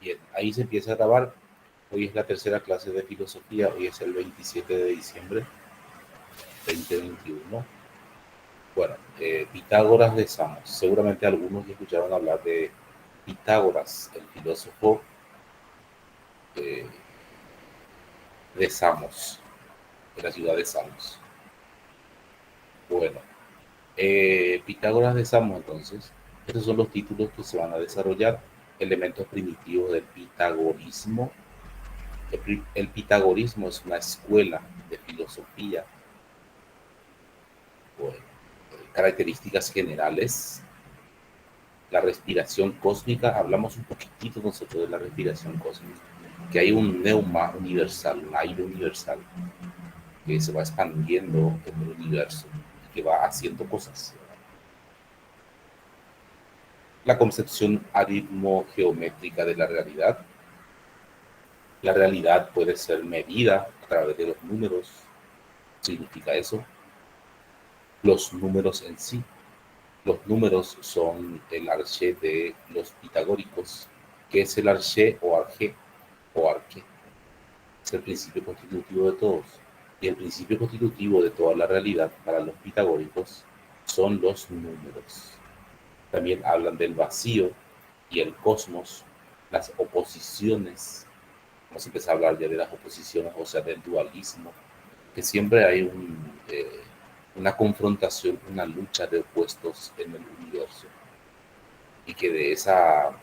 Bien, ahí se empieza a grabar. Hoy es la tercera clase de filosofía, hoy es el 27 de diciembre 2021. Bueno, Pitágoras de Samos. Seguramente algunos ya escucharon hablar de Pitágoras, el filósofo eh, de Samos, de la ciudad de Samos. Bueno, Pitágoras de Samos, entonces, estos son los títulos que se van a desarrollar, elementos primitivos del pitagorismo. El pitagorismo es una escuela de filosofía. Bueno, características generales, la respiración cósmica, hablamos un poquitito nosotros de la respiración cósmica, que hay un neuma universal, un aire universal que se va expandiendo en el universo y que va haciendo cosas. La concepción aritmo-geométrica de la realidad. La realidad puede ser medida a través de los números. ¿Significa eso? Los números en sí. Los números son el arché de los pitagóricos. ¿Qué es el arché o arjé o arqué? Es el principio constitutivo de todos. Y el principio constitutivo de toda la realidad para los pitagóricos son los números. También hablan del vacío y el cosmos, las oposiciones. Vamos a empezar a hablar ya de las oposiciones, o sea, del dualismo, que siempre hay una confrontación, una lucha de opuestos en el universo. Y que de esa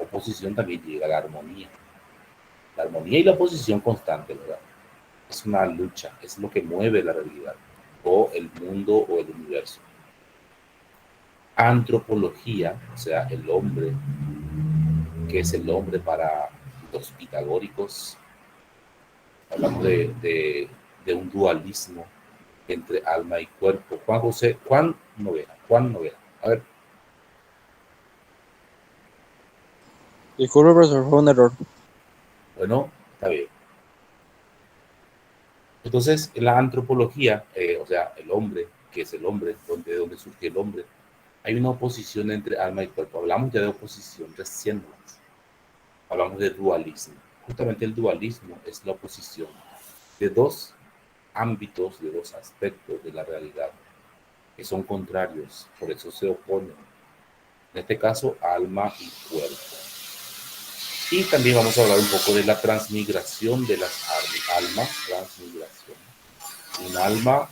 oposición también llega la armonía. La armonía y la oposición constante, ¿verdad? Es una lucha, es lo que mueve la realidad, o el mundo o el universo. Antropología, o sea, el hombre, que es el hombre para los pitagóricos. Hablamos de un dualismo entre alma y cuerpo. Juan Novela. A ver, Disculpe, profesor, fue un error. bueno, está bien. Entonces, en la antropología, o sea, el hombre, que es el hombre, donde surge el hombre, hay una oposición entre alma y cuerpo. Hablamos ya de oposición recién, hablamos de dualismo. Justamente el dualismo es la oposición de dos ámbitos, de dos aspectos de la realidad, que son contrarios, por eso se oponen. En este caso, alma y cuerpo. Y también vamos a hablar un poco de la transmigración de las almas, transmigración. Un alma,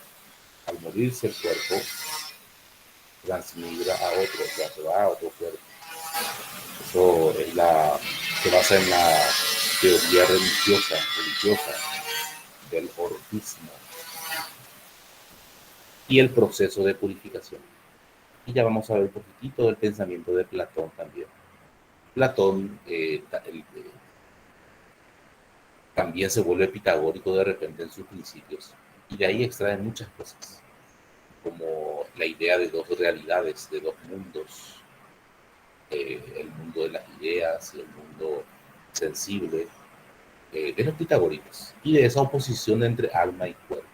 al morirse el cuerpo, transmigra a otro, ya se va a otro cuerpo. Eso se basa en la teoría religiosa del orfismo y el proceso de purificación. Y ya vamos a ver un poquitito del pensamiento de Platón también. Platón también se vuelve pitagórico de repente en sus principios y de ahí extrae muchas cosas, como la idea de dos realidades, de dos mundos, el mundo de las ideas y el mundo sensible, de los pitagóricos y de esa oposición entre alma y cuerpo.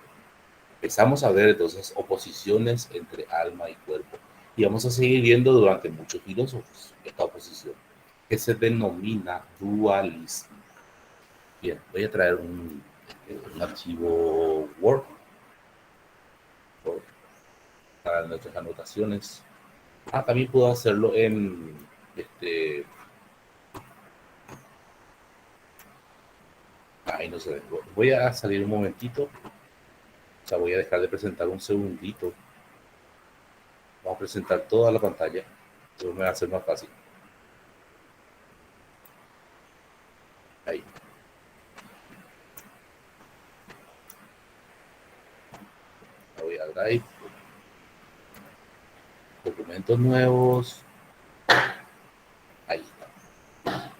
Empezamos a ver entonces oposiciones entre alma y cuerpo y vamos a seguir viendo durante muchos filósofos esta oposición que se denomina dualismo. Bien, voy a traer un archivo Word para nuestras anotaciones. También puedo hacerlo en este. Ay, no sé. Voy a salir un momentito. O sea, voy a dejar de presentar un segundito. Vamos a presentar toda la pantalla. Eso me va a hacer más fácil. Ahí. Voy a Drive. Documentos nuevos. Ahí está.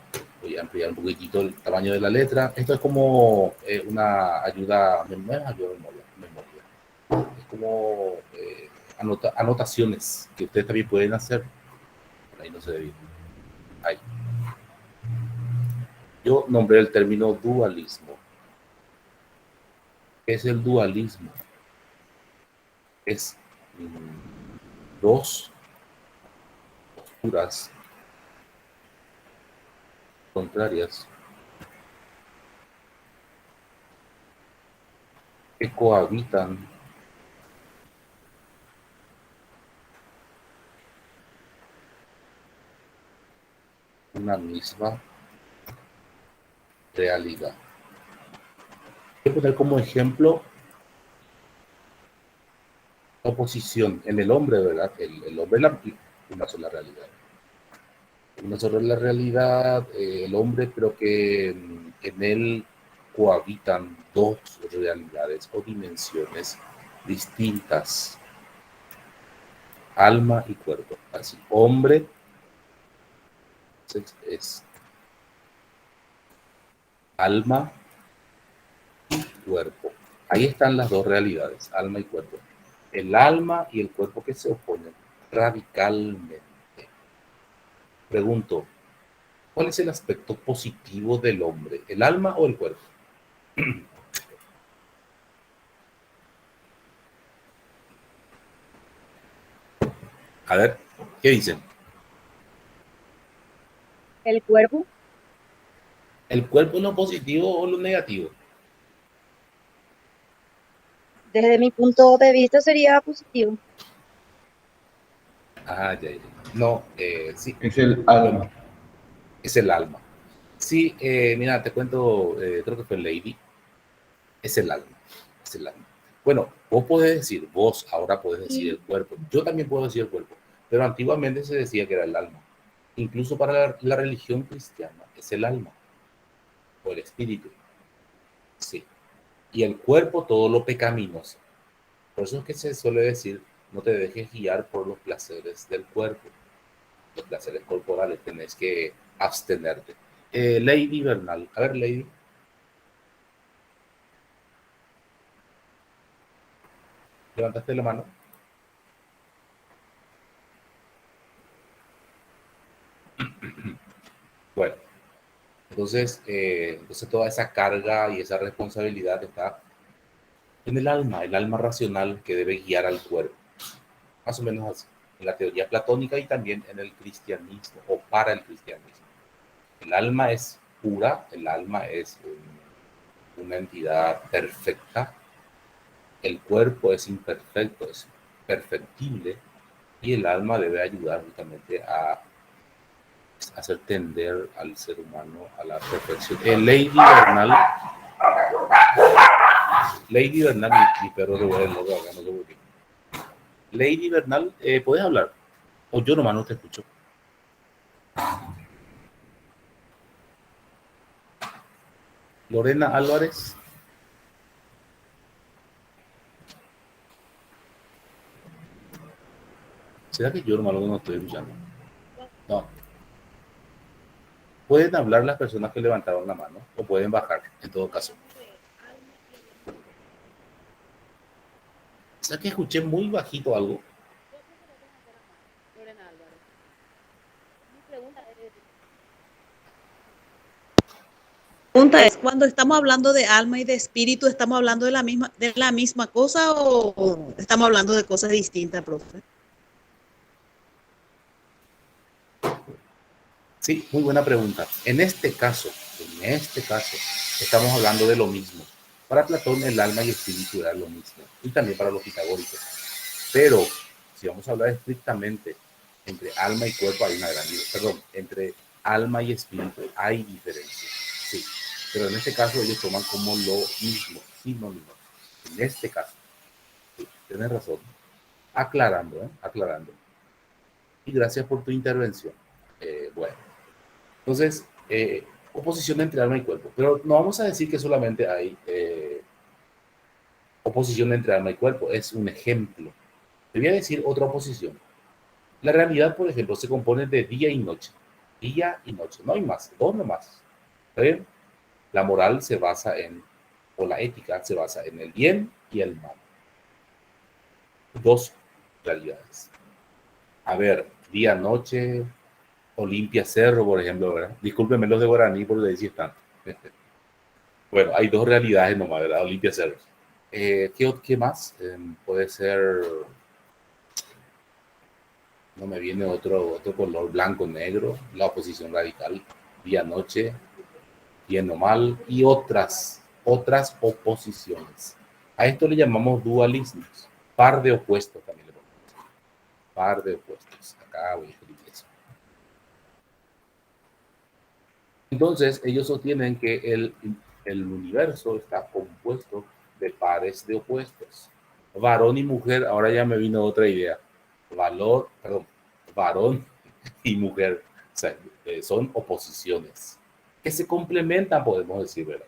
Voy a ampliar un poquitito el tamaño de la letra. Esto es como una ayuda, memoria. Es como anotaciones que ustedes también pueden hacer. Ahí no se ve bien. Ahí. Yo nombré el término dualismo. ¿Qué es el dualismo? Es dos posturas contrarias que cohabitan una misma realidad. Voy a poner como ejemplo la oposición en el hombre, ¿verdad? El hombre es una sola realidad. Una sola realidad, el hombre, pero que en él cohabitan dos realidades o dimensiones distintas, alma y cuerpo. Así, hombre es alma y cuerpo. Ahí están las dos realidades, alma y cuerpo. El alma y el cuerpo que se oponen radicalmente. Pregunto, ¿cuál es el aspecto positivo del hombre? ¿El alma o el cuerpo? A ver, ¿qué dicen? El cuerpo, ¿El cuerpo es lo positivo o lo negativo? desde mi punto de vista, sería positivo. Ah, ya, ya. No, sí, Es el bueno, alma. es el alma. Sí, mira, te cuento, creo que fue Lady, es el alma, es el alma. Bueno, vos podés decir, vos ahora podés decir el cuerpo, yo también puedo decir el cuerpo, pero antiguamente se decía que era el alma. Incluso para la religión cristiana es el alma o el espíritu, sí. Y el cuerpo todo lo pecaminoso. Por eso es que se suele decir, no te dejes guiar por los placeres del cuerpo, los placeres corporales, tenés que abstenerte. Lady Bernal, a ver, Lady, levantaste la mano. Bueno, entonces toda esa carga y esa responsabilidad está en el alma racional que debe guiar al cuerpo, más o menos así, en la teoría platónica y también en el cristianismo o para el cristianismo. El alma es pura, el alma es una entidad perfecta, el cuerpo es imperfecto, es perfectible y el alma debe ayudar justamente a hacer tender al ser humano a la perfección. Lady Bernal, mi perro de vuelo, no sé por qué. Lady Bernal, ¿puedes hablar? O yo nomás no te escucho. Lorena Álvarez. ¿Será que yo nomás no estoy escuchando? No. Pueden hablar las personas que levantaron la mano o pueden bajar, en todo caso. ¿Será que escuché muy bajito algo? Lorena Álvarez. Mi pregunta es, cuando estamos hablando de alma y de espíritu, ¿estamos hablando de la misma cosa o estamos hablando de cosas distintas, profe? Sí, muy buena pregunta. En este caso, estamos hablando de lo mismo. Para Platón, el alma y el espíritu eran lo mismo. Y también para los pitagóricos. Pero, si vamos a hablar estrictamente entre alma y cuerpo, hay una gran diferencia. Perdón, entre alma y espíritu hay diferencias. Sí. Pero en este caso, ellos toman como lo mismo, sinónimo. En este caso, sí, tienes razón. Aclarando, ¿eh? Aclarando. Y gracias por tu intervención. Bueno. Entonces, oposición entre alma y cuerpo. Pero no vamos a decir que solamente hay oposición entre alma y cuerpo. Es un ejemplo. Te voy a decir otra oposición. La realidad, por ejemplo, se compone de día y noche. Día y noche. No hay más. Dos nomás. ¿Está bien? La moral se basa o la ética se basa en el bien y el mal. Dos realidades. A ver, día, noche, Olimpia, Cerro, por ejemplo, ¿verdad? Discúlpenme los de Guaraní porque ahí sí están. Bueno, hay dos realidades nomás, ¿verdad? Olimpia Cerro. ¿Qué más? Puede ser, no me viene otro color, blanco, negro, la oposición radical. día, noche, bien o mal, y otras oposiciones. A esto le llamamos dualismos, par de opuestos también le ponemos. Par de opuestos. Acá voy a escribir eso. Entonces, ellos sostienen que el universo está compuesto de pares de opuestos. Varón y mujer, ahora ya me vino otra idea. Varón y mujer. O sea, son oposiciones que se complementan, podemos decir, ¿verdad?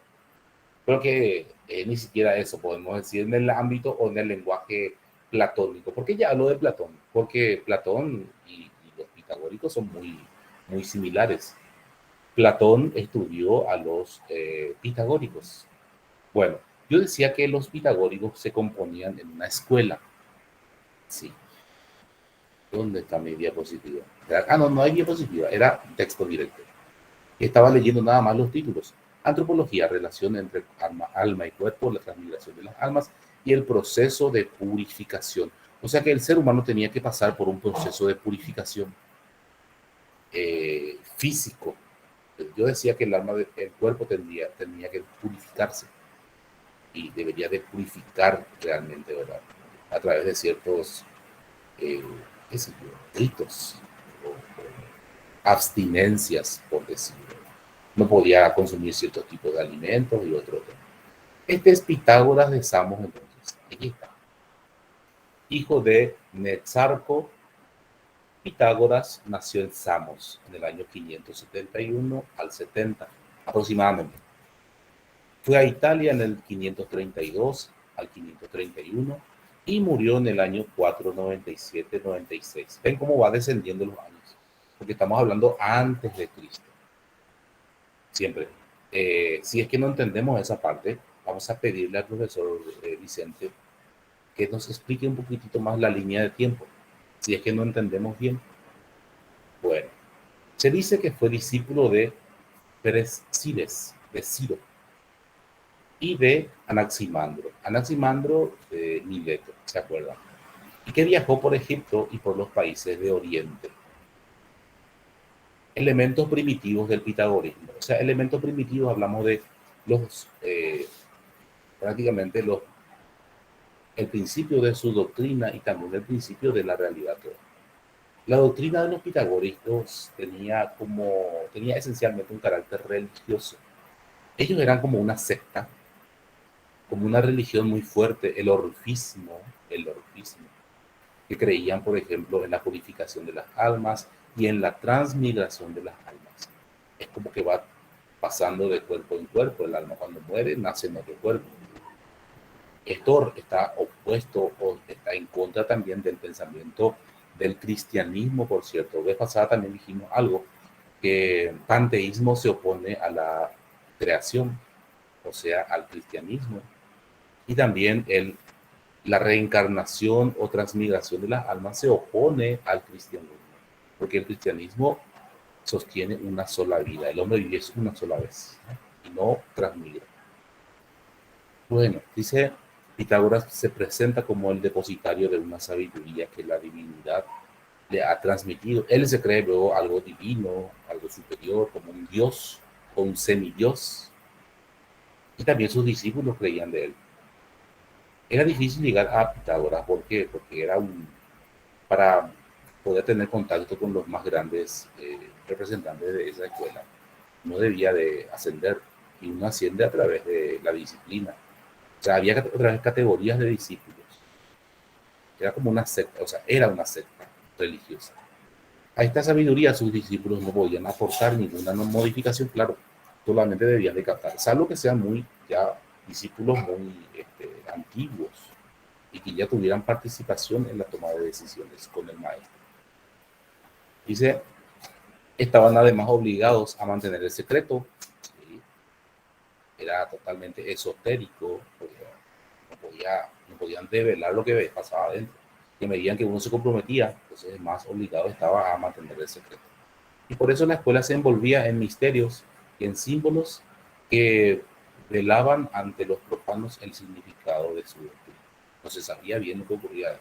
Creo que ni siquiera eso podemos decir en el ámbito o en el lenguaje platónico. ¿Por qué ya hablo de Platón? Porque Platón y los pitagóricos son muy similares. Platón estudió a los pitagóricos. Bueno, yo decía que los pitagóricos se componían en una escuela. Sí. ¿Dónde está mi diapositiva? No hay diapositiva, era texto directo. Estaba leyendo nada más los títulos. Antropología, relación entre alma y cuerpo, la transmigración de las almas y el proceso de purificación. O sea que el ser humano tenía que pasar por un proceso de purificación físico. Yo decía que el cuerpo tenía que purificarse y debería de purificar realmente, ¿verdad? A través de ciertos qué sé yo, ritos o abstinencias, por decirlo. No podía consumir ciertos tipos de alimentos y otros. Este es Pitágoras de Samos, entonces. Aquí está. Hijo de Netarco. Pitágoras nació en Samos en el año 571 al 70 aproximadamente. Fue a Italia en el 532 al 531 y murió en el año 497-96. Ven cómo va descendiendo los años, porque estamos hablando antes de Cristo. Siempre. Si es que no entendemos esa parte, vamos a pedirle al profesor Vicente que nos explique un poquitito más la línea de tiempo, si es que no entendemos bien. Bueno, se dice que fue discípulo de Prescides, de Ciro, y de Anaximandro de Mileto, ¿se acuerdan? Y que viajó por Egipto y por los países de Oriente. Elementos primitivos del pitagorismo. O sea, elementos primitivos hablamos de los, prácticamente el principio de su doctrina y también el principio de la realidad toda. La doctrina de los pitagóricos tenía esencialmente un carácter religioso. Ellos eran como una secta, como una religión muy fuerte, el orfismo, que creían, por ejemplo, en la purificación de las almas y en la transmigración de las almas. Es como que va pasando de cuerpo en cuerpo, el alma cuando muere nace en otro cuerpo. Esto está opuesto o está en contra también del pensamiento del cristianismo, por cierto. Vez pasada también dijimos algo, que el panteísmo se opone a la creación, o sea, al cristianismo. Y también la reencarnación o transmigración de las almas se opone al cristianismo, porque el cristianismo sostiene una sola vida. El hombre vive una sola vez, ¿no? Y no transmigra. Bueno, dice Pitágoras se presenta como el depositario de una sabiduría que la divinidad le ha transmitido. Él se cree luego algo divino, algo superior, como un dios o un semidios. Y también sus discípulos creían de él. Era difícil llegar a Pitágoras. ¿Por qué? Porque era para poder tener contacto con los más grandes representantes de esa escuela, no debía de ascender, y uno asciende a través de la disciplina. O sea, había otras categorías de discípulos. Era como una secta, o sea, era una secta religiosa. A esta sabiduría sus discípulos no podían aportar ninguna modificación, claro, solamente debían de captar, salvo que sean discípulos muy antiguos y que ya tuvieran participación en la toma de decisiones con el maestro. Dice, estaban además obligados a mantener el secreto. ¿Sí? Era totalmente esotérico, no podían develar lo que pasaba adentro. Y a medida que uno se comprometía, entonces más obligado estaba a mantener el secreto. Y por eso la escuela se envolvía en misterios y en símbolos que velaban ante los profanos el significado de su doctrina. No se sabía bien lo que ocurría.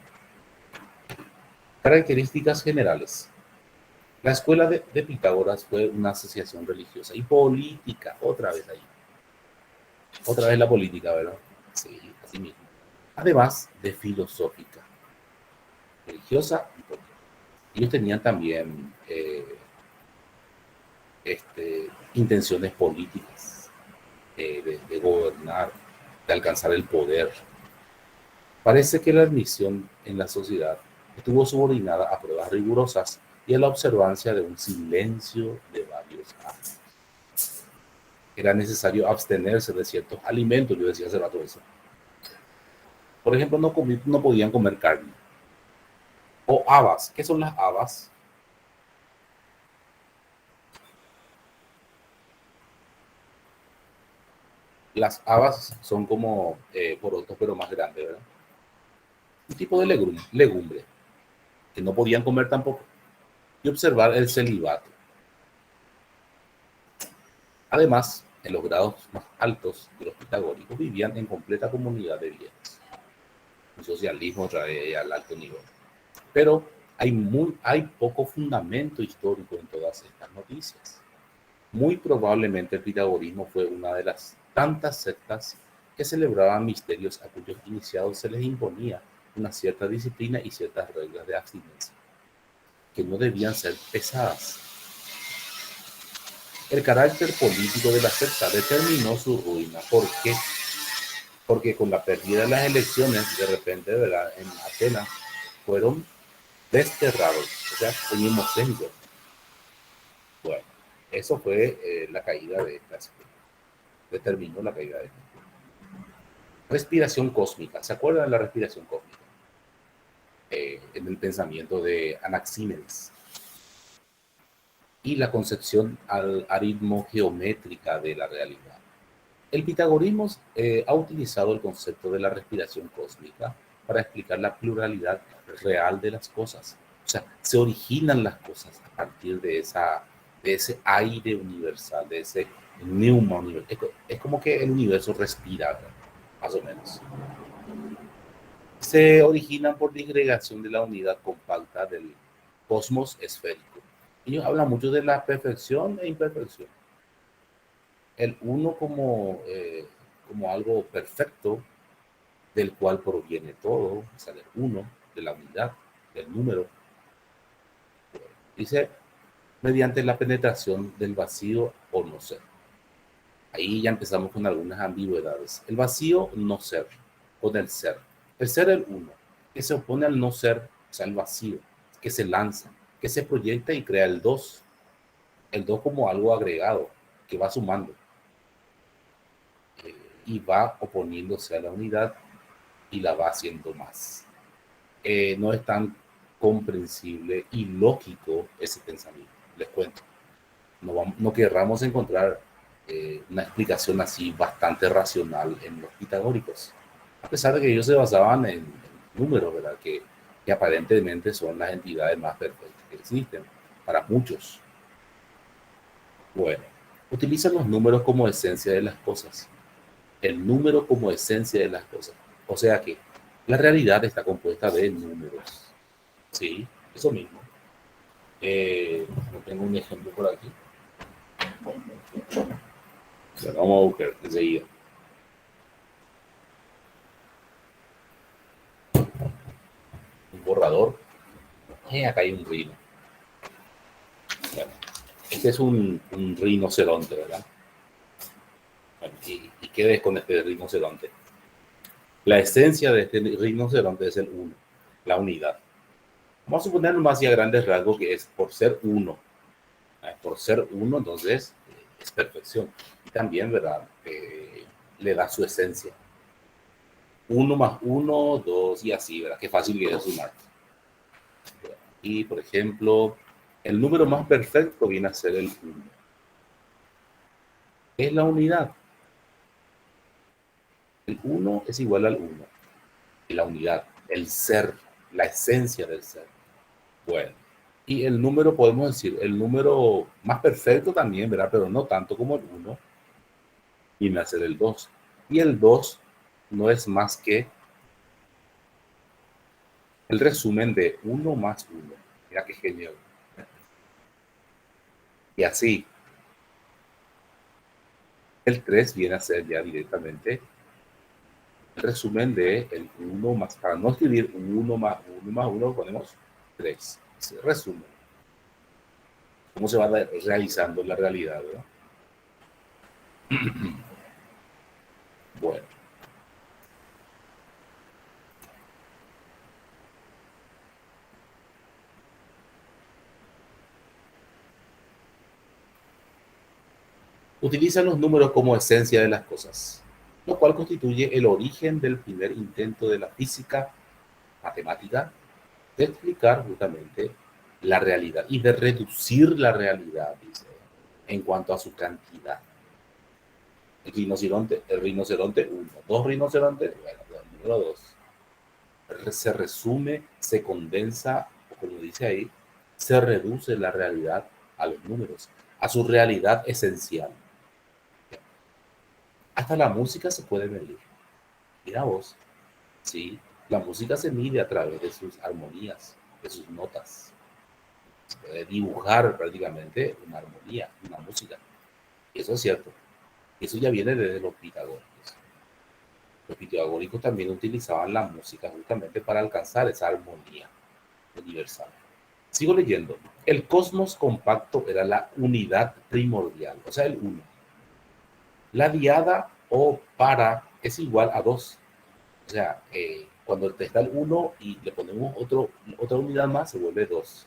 Características generales. La escuela de Pitágoras fue una asociación religiosa y política, otra vez ahí. Otra vez la política, ¿verdad? Sí, así mismo. Además de filosófica, religiosa y política. Ellos tenían también intenciones políticas de gobernar, de alcanzar el poder. Parece que la admisión en la sociedad estuvo subordinada a pruebas rigurosas y a la observancia de un silencio de varios años. Era necesario abstenerse de ciertos alimentos, yo decía hace rato eso. Por ejemplo, no podían comer carne. O habas. ¿Qué son las habas? Las habas son como porotos, pero más grandes, ¿verdad? Un tipo de legumbre que no podían comer tampoco. Y observar el celibato. Además, en los grados más altos de los pitagóricos vivían en completa comunidad de bienes. Un socialismo al alto nivel. Pero hay poco fundamento histórico en todas estas noticias. Muy probablemente el pitagorismo fue una de las tantas sectas que celebraban misterios a cuyos iniciados se les imponía una cierta disciplina y ciertas reglas de abstinencia, que no debían ser pesadas. El carácter político de la secta determinó su ruina. ¿Por qué? Porque con la pérdida de las elecciones, de repente, ¿verdad?, en Atenas, fueron desterrados, o sea, unimocénicos. Bueno, eso fue la caída de esta escuela. Determinó la caída de esta escuela. Respiración cósmica. ¿Se acuerdan de la respiración cósmica? En el pensamiento de Anaxímenes. Y la concepción aritmo-geométrica de la realidad. El pitagorismo ha utilizado el concepto de la respiración cósmica para explicar la pluralidad real de las cosas. O sea, se originan las cosas a partir de ese aire universal, de ese neuma universal. Es como que el universo respira, más o menos. Se originan por disgregación de la unidad compacta del cosmos esférico. Ellos hablan mucho de la perfección e imperfección. El uno como algo perfecto del cual proviene todo, o sea, del uno, de la unidad, del número. Dice, mediante la penetración del vacío o no ser. Ahí ya empezamos con algunas ambigüedades. El vacío, no ser, con el ser. El ser, el uno, que se opone al no ser, o sea, el vacío, que se lanza, que se proyecta y crea el dos. El dos como algo agregado, que va sumando. Y va oponiéndose a la unidad y la va haciendo más. No es tan comprensible y lógico ese pensamiento, les cuento. No querramos encontrar una explicación así bastante racional en los pitagóricos, a pesar de que ellos se basaban en números, ¿verdad? Que aparentemente son las entidades más perfectas que existen para muchos. Bueno, utilizan los números como esencia de las cosas. El número como esencia de las cosas. O sea que la realidad está compuesta de números. Sí, eso mismo. Tengo un ejemplo por aquí. Bueno, vamos a buscar enseguida. Un borrador. Acá hay un rino. Bueno, este es un rinoceronte, ¿verdad? Bueno, ¿y qué ves con este rinoceronte? La esencia de este rinoceronte es el uno, la unidad. Vamos a suponer más y a grandes rasgos que es por ser uno. Por ser uno, entonces, es perfección. Y también, ¿verdad? Le da su esencia. 1 más 1, 2 y así, ¿verdad? Qué fácil que es sumar. Y, por ejemplo, el número más perfecto viene a ser el 1. Es la unidad. El 1 es igual al 1. Y la unidad, el ser, la esencia del ser. Bueno, y el número, podemos decir, el número más perfecto también, ¿verdad? Pero no tanto como el 1, viene a ser el 2. Y el 2 no es más que el resumen de 1 más 1. Mira qué genial. Y así, el 3 viene a ser ya directamente el resumen de el 1 más, para no escribir 1 más 1, ponemos 3. Se resume. ¿Cómo se va realizando la realidad, ¿verdad? Bueno. Utilizan los números como esencia de las cosas, lo cual constituye el origen del primer intento de la física matemática de explicar justamente la realidad y de reducir la realidad, dice, en cuanto a su cantidad. El rinoceronte 1, dos rinocerontes, bueno, el número 2. Se resume, se condensa, o como dice ahí, se reduce la realidad a los números, a su realidad esencial. Hasta la música se puede medir. Mira vos, ¿sí? La música se mide a través de sus armonías, de sus notas. Se puede dibujar prácticamente una armonía, una música. Y eso es cierto. Eso ya viene desde los pitagóricos. Los pitagóricos también utilizaban la música justamente para alcanzar esa armonía universal. Sigo leyendo. El cosmos compacto era la unidad primordial, o sea, el uno. La diada o para es igual a 2. O sea, cuando te está el 1 y le ponemos otra unidad más, se vuelve 2.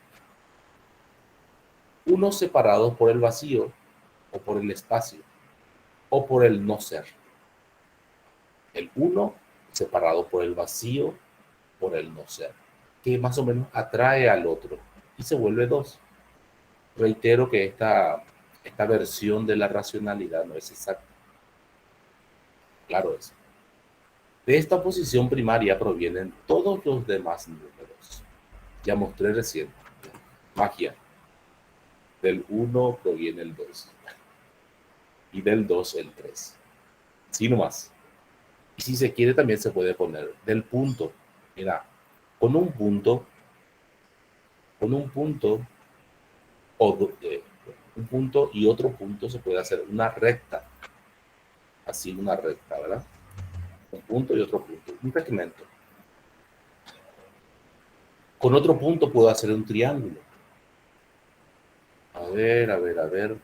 Uno separado por el vacío, o por el espacio, o por el no ser. El 1 separado por el vacío, por el no ser, que más o menos atrae al otro y se vuelve 2. Reitero que esta versión de la racionalidad no es exacta. Claro es. De esta posición primaria provienen todos los demás números. Ya mostré recién. Magia. Del 1 proviene el 2. Y del 2 el 3. Sí, nomás. Y si se quiere también se puede poner del punto. Mira, con un punto, un punto y otro punto se puede hacer una recta. Así una recta, ¿verdad? Un punto y otro punto. Un segmento. Con otro punto puedo hacer un triángulo. A ver, a ver, a ver.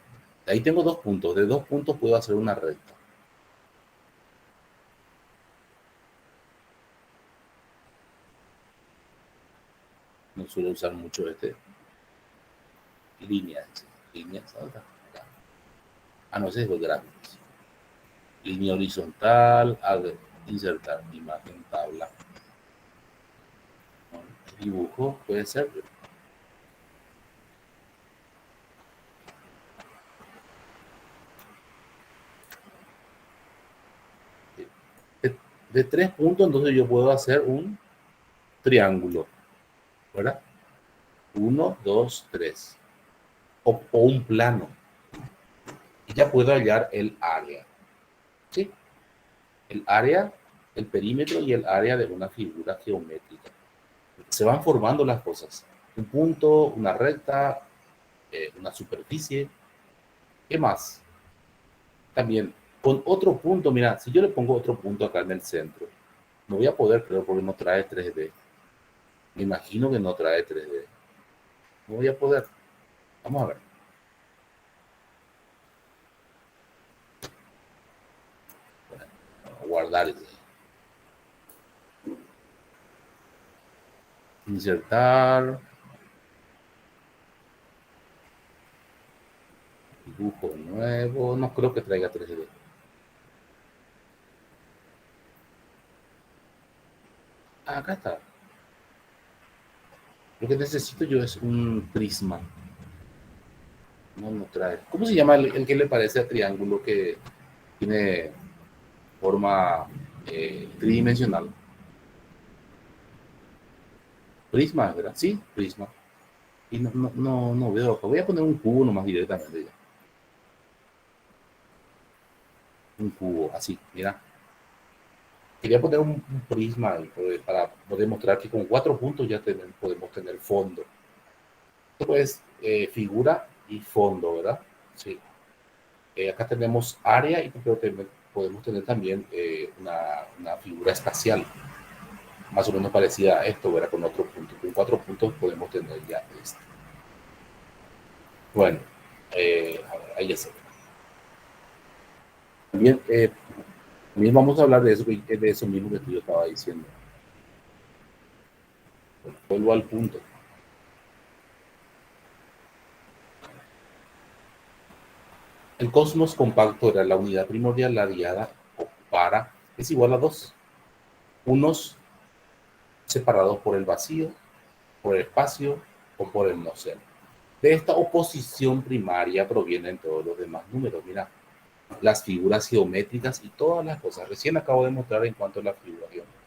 Ahí tengo 2 puntos. De 2 puntos puedo hacer una recta. No suelo usar mucho líneas. Líneas. Ah, no, ese es gráficos. Línea horizontal. A ver, insertar imagen, tabla. Dibujo, puede ser. De 3 puntos, entonces yo puedo hacer un triángulo, ¿verdad? 1, 2, 3. O un plano. Y ya puedo hallar el área. ¿Sí? El área, el perímetro y el área de una figura geométrica. Se van formando las cosas. Un punto, una recta, una superficie. ¿Qué más? También, con otro punto, mira, si yo le pongo otro punto acá en el centro, no voy a poder, creo, porque no trae 3D. Me imagino que no trae 3D. No voy a poder. Vamos a ver. Bueno, vamos a guardar eso. Insertar. Dibujo nuevo. No creo que traiga 3D. Ah, acá está. Lo que necesito yo es un prisma. No, no trae. ¿Cómo se llama el que le parece a triángulo que tiene forma tridimensional? Prisma, ¿verdad? Sí, prisma. Y no veo. Voy a poner un cubo nomás directamente ya. Un cubo, así, mira. Quería poner un prisma ahí, para poder mostrar que con 4 puntos ya podemos tener fondo. Esto pues figura y fondo, ¿verdad? Sí. Acá tenemos área y podemos tener también una figura espacial, más o menos parecida a esto, ¿verdad? Con otro punto. Con 4 puntos podemos tener ya esto. Bueno, a ver, ahí ya se ve. También vamos a hablar de eso mismo que yo estaba diciendo. Vuelvo al punto. El cosmos compacto era la unidad primordial, la diada es igual a 2. Unos separados por el vacío, por el espacio o por el no ser. De esta oposición primaria provienen todos los demás números. Mira, las figuras geométricas y todas las cosas. Recién acabo de mostrar en cuanto a la figura geométrica.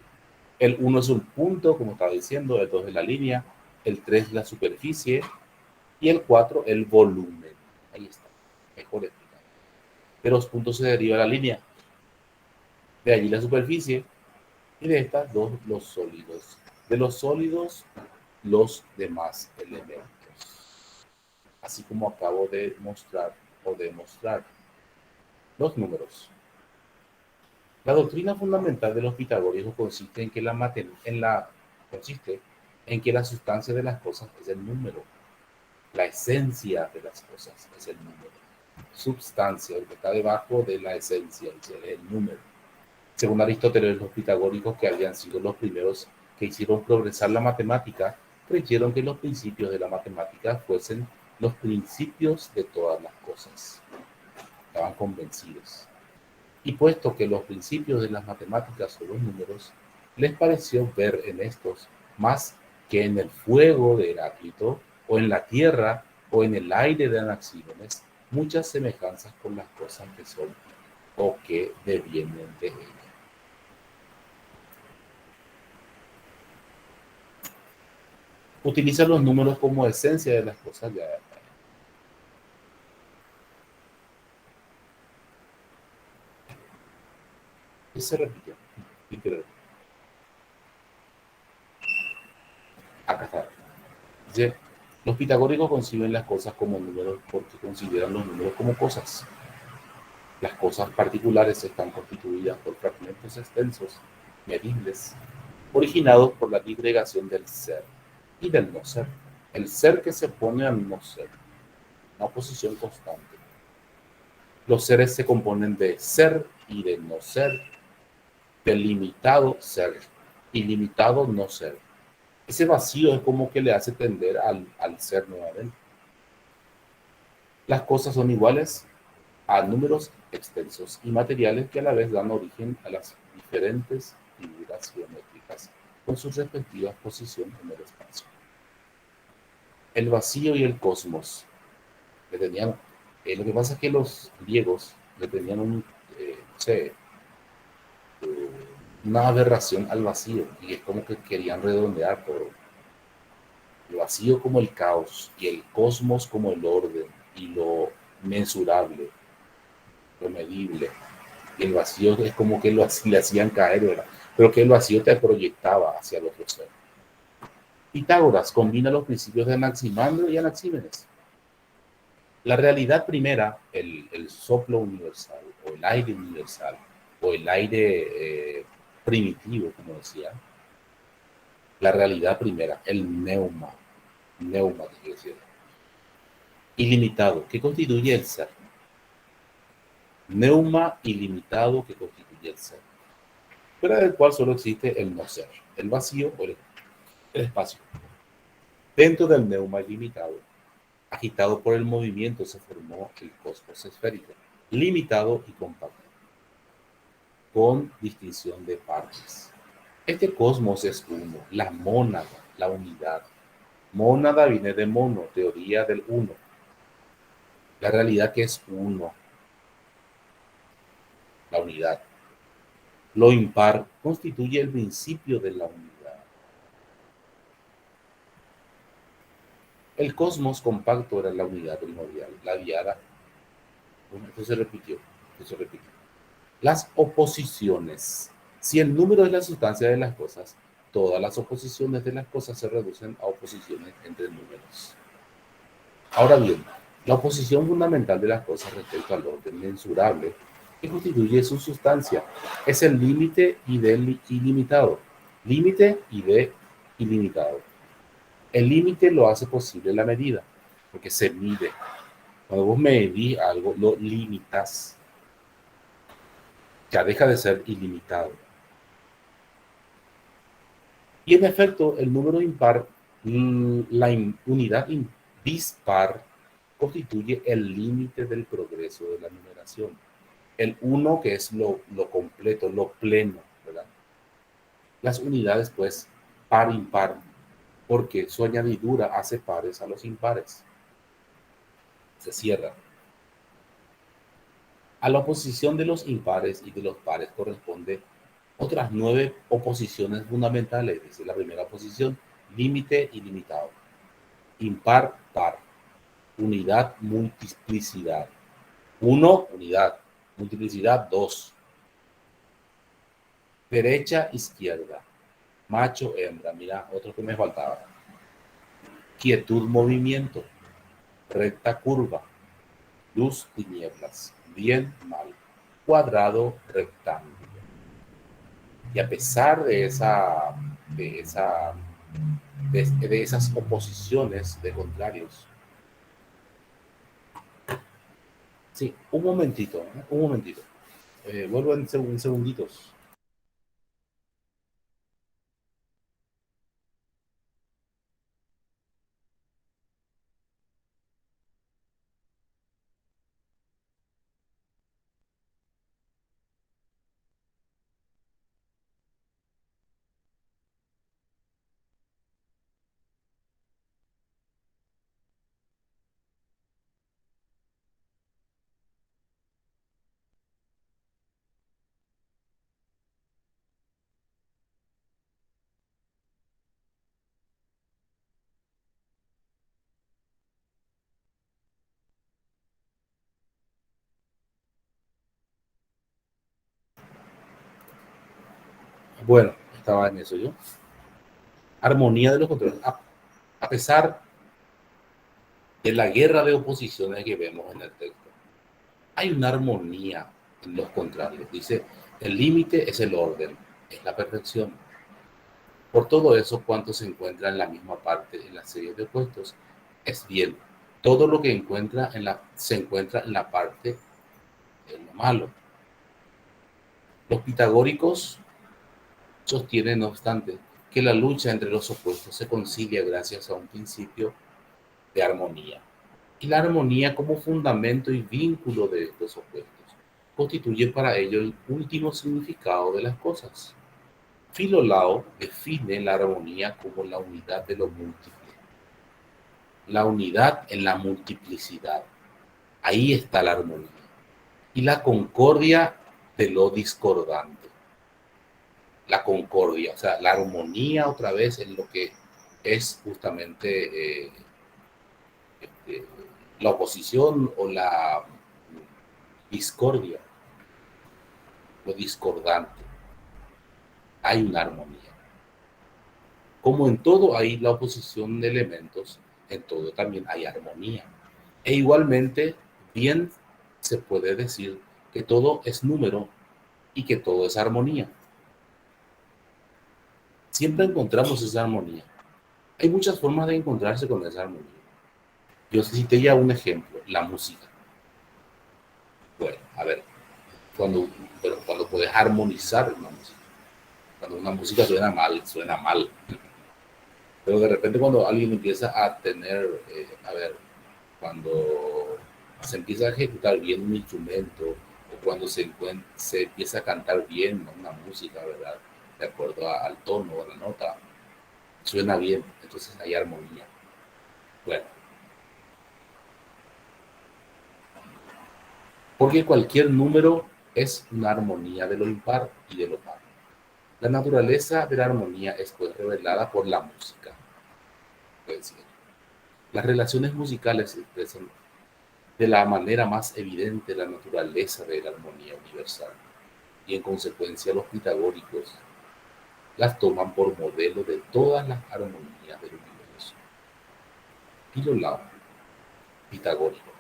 El 1 es un punto, como estaba diciendo, el 2 es la línea, el 3 la superficie y el 4 el volumen. Ahí está, mejor explicado. De los puntos se deriva la línea, de allí la superficie y de estas dos los sólidos. De los sólidos, los demás elementos. Así como acabo de mostrar o demostrar los números. La doctrina fundamental de los pitagóricos consiste en que la sustancia de las cosas es el número. La esencia de las cosas es el número. Substancia, lo que está debajo de la esencia, es el número. Según Aristóteles, los pitagóricos, que habían sido los primeros que hicieron progresar la matemática, creyeron que los principios de la matemática fuesen los principios de todas las cosas. Estaban convencidos. Y puesto que los principios de las matemáticas son los números, les pareció ver en estos, más que en el fuego de Heráclito, o en la tierra, o en el aire de Anaxímenes, muchas semejanzas con las cosas que son o que devienen de ella. Utiliza los números como esencia de las cosas. Y se repite. Acá está. Dice, los pitagóricos conciben las cosas como números porque consideran los números como cosas. Las cosas particulares están constituidas por fragmentos extensos, medibles, originados por la disgregación del ser y del no ser. El ser que se opone al no ser, una oposición constante. Los seres se componen de ser y de no ser, de limitado ser y limitado no ser. Ese vacío es como que le hace tender al ser nuevamente. Las cosas son iguales a números extensos y materiales que a la vez dan origen a las diferentes figuras geométricas con sus respectivas posiciones en el espacio. El vacío y el cosmos le tenían, lo que pasa es que los griegos le tenían una aberración al vacío y es como que querían redondear todo. El vacío como el caos y el cosmos como el orden y lo mensurable, lo medible. Y el vacío es como que le hacían caer, ¿verdad? Pero que el vacío te proyectaba hacia el otro ser. Pitágoras combina los principios de Anaximandro y Anaxímenes. La realidad primera, el soplo universal, o el aire universal, o el aire primitivo, como decía. La realidad primera, el neuma, que quiere decir. Ilimitado, que constituye el ser. Neuma ilimitado que constituye el ser, fuera del cual solo existe el no ser, el vacío o el espacio. Dentro del neuma ilimitado, agitado por el movimiento, se formó el cosmos esférico, limitado y compacto, con distinción de partes. Este cosmos es uno, la mónada, la unidad. Mónada viene de mono, teoría del uno. La realidad que es uno, la unidad. Lo impar constituye el principio de la unidad. El cosmos compacto era la unidad primordial, la diada. Bueno, esto se repitió. Las oposiciones. Si el número es la sustancia de las cosas, todas las oposiciones de las cosas se reducen a oposiciones entre números. Ahora bien, La oposición fundamental de las cosas respecto al orden mensurable que constituye su sustancia es el límite y del ilimitado. Límite y de ilimitado. El límite lo hace posible la medida, porque se mide. Cuando vos medís algo, lo limitas. Ya deja de ser ilimitado. Y en efecto, el número impar, la unidad dispar, constituye el límite del progreso de la numeración. El 1, que es lo completo, lo pleno, ¿verdad? Las unidades, pues, par-impar, porque su añadidura hace pares a los impares. Se cierra. A la oposición de los impares y de los pares corresponde otras 9 oposiciones fundamentales. Dice la primera oposición, límite ilimitado. Impar, par. Unidad, multiplicidad. 1, unidad. Multiplicidad, 2. Derecha, izquierda. Macho, hembra. Mira, otro que me faltaba. Quietud, movimiento. Recta, curva. Luz, tinieblas. Bien, mal. Cuadrado, rectángulo. Y a pesar de esas oposiciones de contrarios. Sí, un momentito, un momentito. Vuelvo en segunditos. Bueno, estaba en eso yo. Armonía de los contrarios. A pesar de la guerra de oposiciones que vemos en el texto, hay una armonía en los contrarios. Dice, el límite es el orden, es la perfección. Por todo eso, cuanto se encuentra en la misma parte en la serie de opuestos es bien. Todo lo que se encuentra en la parte de lo malo. Los pitagóricos sostienen, no obstante, que la lucha entre los opuestos se concilia gracias a un principio de armonía. Y la armonía como fundamento y vínculo de estos opuestos constituye para ello el último significado de las cosas. Filolao define la armonía como la unidad de lo múltiple. La unidad en la multiplicidad. Ahí está la armonía. Y la concordia de lo discordante. La concordia, o sea, la armonía otra vez en lo que es justamente la oposición o la discordia, lo discordante. Hay una armonía. Como en todo hay la oposición de elementos, en todo también hay armonía. E igualmente, bien se puede decir que todo es número y que todo es armonía. Siempre encontramos esa armonía. Hay muchas formas de encontrarse con esa armonía. Yo cité ya un ejemplo, la música. Bueno, a ver, cuando puedes armonizar una música. Cuando una música suena mal, suena mal. Pero de repente cuando alguien empieza a tener, cuando se empieza a ejecutar bien un instrumento o cuando se empieza a cantar bien, ¿no?, una música, ¿verdad? De acuerdo al tono o a la nota, suena bien, entonces hay armonía. Bueno, porque cualquier número es una armonía de lo impar y de lo par. La naturaleza de la armonía es pues revelada por la música. Puede decir. Las relaciones musicales expresan de la manera más evidente la naturaleza de la armonía universal y en consecuencia los pitagóricos las toman por modelo de todas las armonías del universo. Filolao, pitagórico.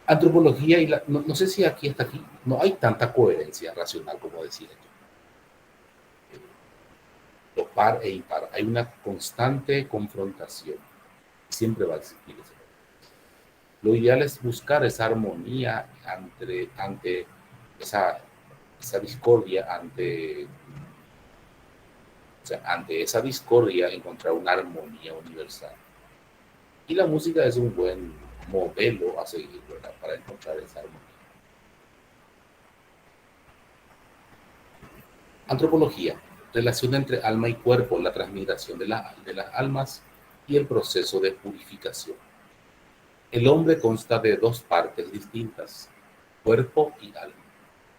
Antropología y no sé si aquí hasta aquí no hay tanta coherencia racional como decir esto. Lo par e impar. Hay una constante confrontación. Siempre va a existir eso. Lo ideal es buscar esa armonía ante esa discordia, ante esa discordia encontrar una armonía universal. Y la música es un buen modelo a seguir, ¿verdad? Para encontrar esa armonía. Antropología, relación entre alma y cuerpo, la transmigración de las almas y el proceso de purificación. El hombre consta de dos partes distintas, cuerpo y alma.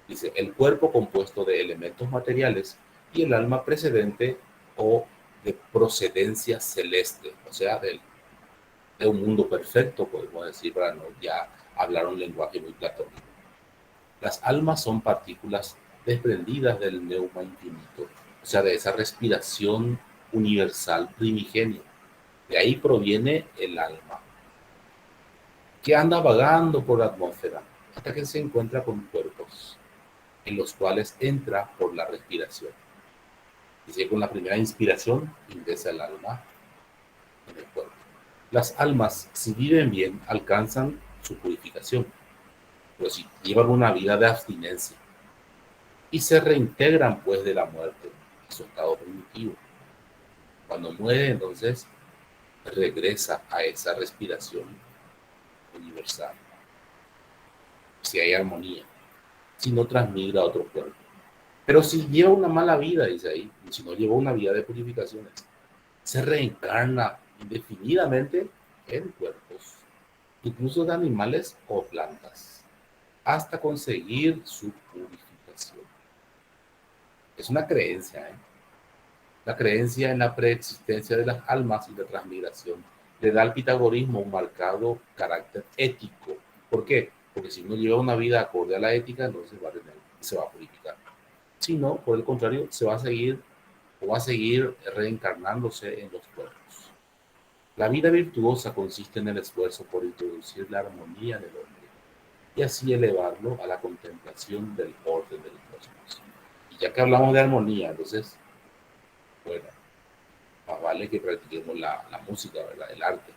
Dice, el cuerpo compuesto de elementos materiales y el alma precedente o de procedencia celeste, o sea, de un mundo perfecto, podemos decir, para no ya hablar un lenguaje muy platónico. Las almas son partículas desprendidas del neuma infinito, o sea, de esa respiración universal primigenia. De ahí proviene el alma, que anda vagando por la atmósfera hasta que se encuentra con cuerpos, en los cuales entra por la respiración. Dice, con la primera inspiración ingresa el alma en el cuerpo. Las almas, si viven bien, alcanzan su purificación, pero si llevan una vida de abstinencia y se reintegran pues de la muerte a su estado primitivo. Cuando muere, entonces regresa a esa respiración universal. Si hay armonía, si no transmigra a otro cuerpo. Pero si lleva una mala vida, dice ahí, si no lleva una vida de purificaciones, se reencarna indefinidamente en cuerpos, incluso de animales o plantas, hasta conseguir su purificación. Es una creencia, ¿eh? La creencia en la preexistencia de las almas y la transmigración le da al pitagorismo un marcado carácter ético. ¿Por qué? Porque si uno lleva una vida acorde a la ética, entonces se va a purificar. Si no, por el contrario, se va a seguir o va a seguir reencarnándose en los cuerpos. La vida virtuosa consiste en el esfuerzo por introducir la armonía del hombre y así elevarlo a la contemplación del orden del cosmos. Y ya que hablamos de armonía, entonces, bueno, más vale que practiquemos la música, ¿verdad? El arte,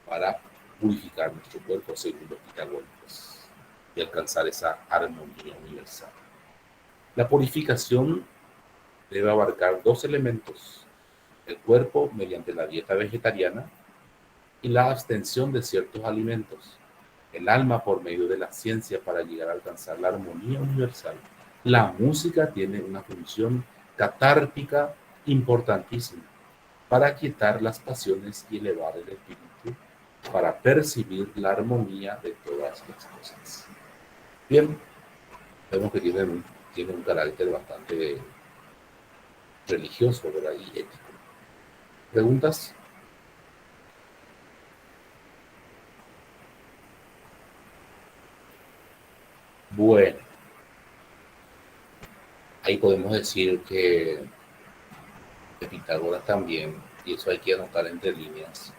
para purificar nuestro cuerpo según los pitagóricos y alcanzar esa armonía universal. La purificación debe abarcar dos elementos: el cuerpo mediante la dieta vegetariana y la abstención de ciertos alimentos, el alma por medio de la ciencia para llegar a alcanzar la armonía universal. La música tiene una función catártica importantísima para quitar las pasiones y elevar el espíritu, para percibir la armonía de todas las cosas. Bien, vemos que tiene un carácter bastante religioso, ¿verdad? Y ético. ¿Preguntas? Bueno, ahí podemos decir que de Pitágoras también, y eso hay que anotar entre líneas,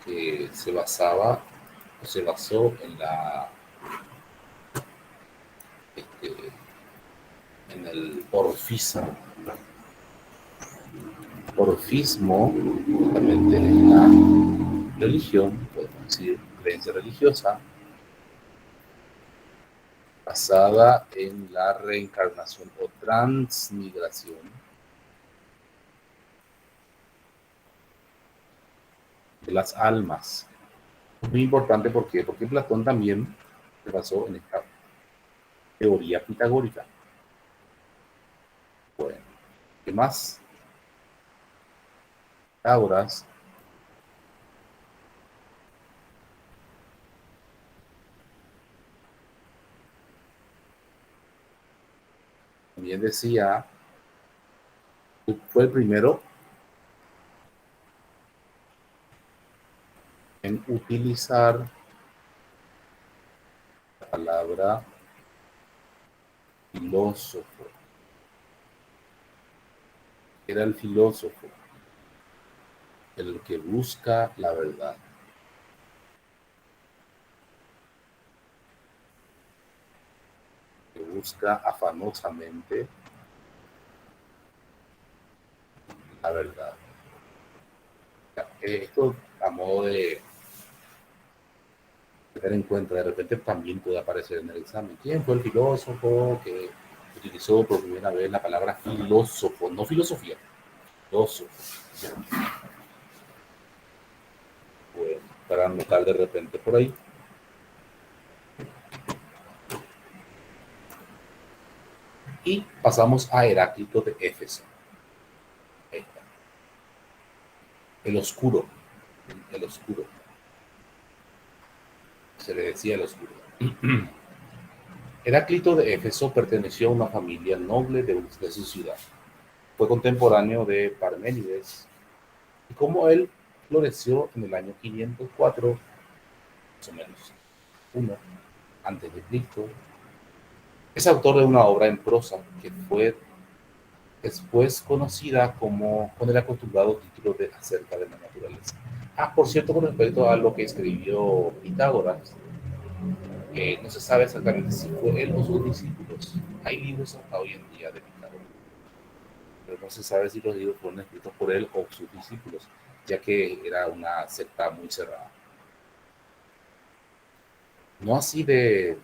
que se basó este, en el orfismo. Orfismo, justamente en la religión, podemos decir, creencia religiosa, basada en la reencarnación o transmigración de las almas. Es muy importante, ¿por qué? Porque Platón también se basó en esta teoría pitagórica. Bueno, ¿qué más? Pitágoras también decía, fue el primero en utilizar la palabra filósofo. Era el filósofo, el que busca la verdad. busca afanosamente la verdad. Esto a modo de tener en cuenta, de repente también puede aparecer en el examen. ¿Quién fue el filósofo que utilizó por primera vez la palabra filósofo? No filosofía, filósofo. Bueno, para anotar de repente por ahí. Y pasamos a Heráclito de Éfeso. Ahí está. El oscuro. El oscuro. Se le decía el oscuro. Heráclito de Éfeso perteneció a una familia noble de su ciudad. Fue contemporáneo de Parménides y como él floreció en el año 504, más o menos, 1 antes de Cristo. Es autor de una obra en prosa que fue después conocida como con el acostumbrado título de Acerca de la naturaleza. Por cierto, con respecto a lo que escribió Pitágoras, no se sabe exactamente si fue él o sus discípulos. Hay libros hasta hoy en día de Pitágoras, pero no se sabe si los libros fueron escritos por él o sus discípulos, ya que era una secta muy cerrada. No así de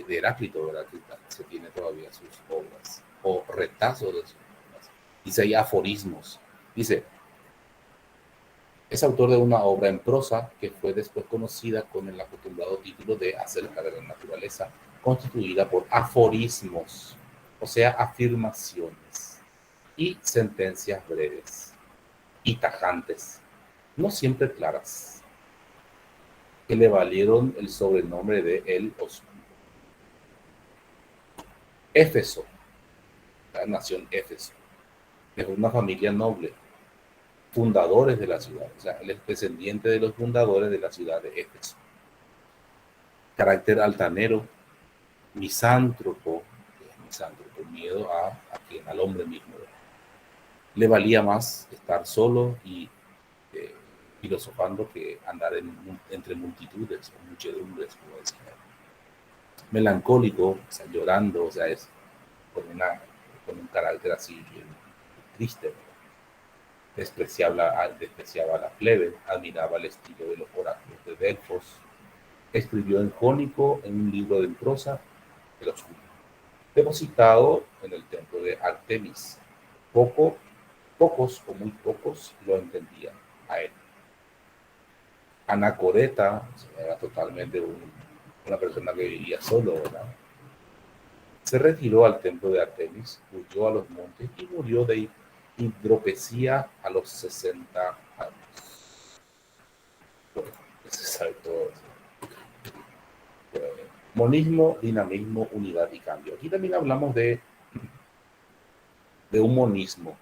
Heráclito, ¿verdad? Que se tiene todavía sus obras, o retazos de sus obras. Dice ahí aforismos. Dice, es autor de una obra en prosa que fue después conocida con el acostumbrado título de Acerca de la naturaleza, constituida por aforismos, o sea, afirmaciones y sentencias breves y tajantes, no siempre claras, que le valieron el sobrenombre de El Oscuro. Éfeso, la nación Éfeso, de una familia noble, fundadores de la ciudad, o sea, él es descendiente de los fundadores de la ciudad de Éfeso. Carácter altanero, misántropo, miedo al hombre mismo. Le valía más estar solo y filosofando que andar entre multitudes o muchedumbres, como decía. Melancólico, o sea, llorando, o sea, es con un carácter así bien triste, ¿verdad? Despreciaba a la plebe, admiraba el estilo de los oráculos de Delfos, escribió en jónico en un libro de prosa, el oscuro, depositado en el templo de Artemis. Pocos o muy pocos lo entendían a él. Anacoreta era totalmente una persona que vivía solo, ¿verdad? Se retiró al templo de Artemis, huyó a los montes y murió de hidropesía a los 60 años. Bueno, se sabe todo eso. Monismo, dinamismo, unidad y cambio. Aquí también hablamos de un monismo,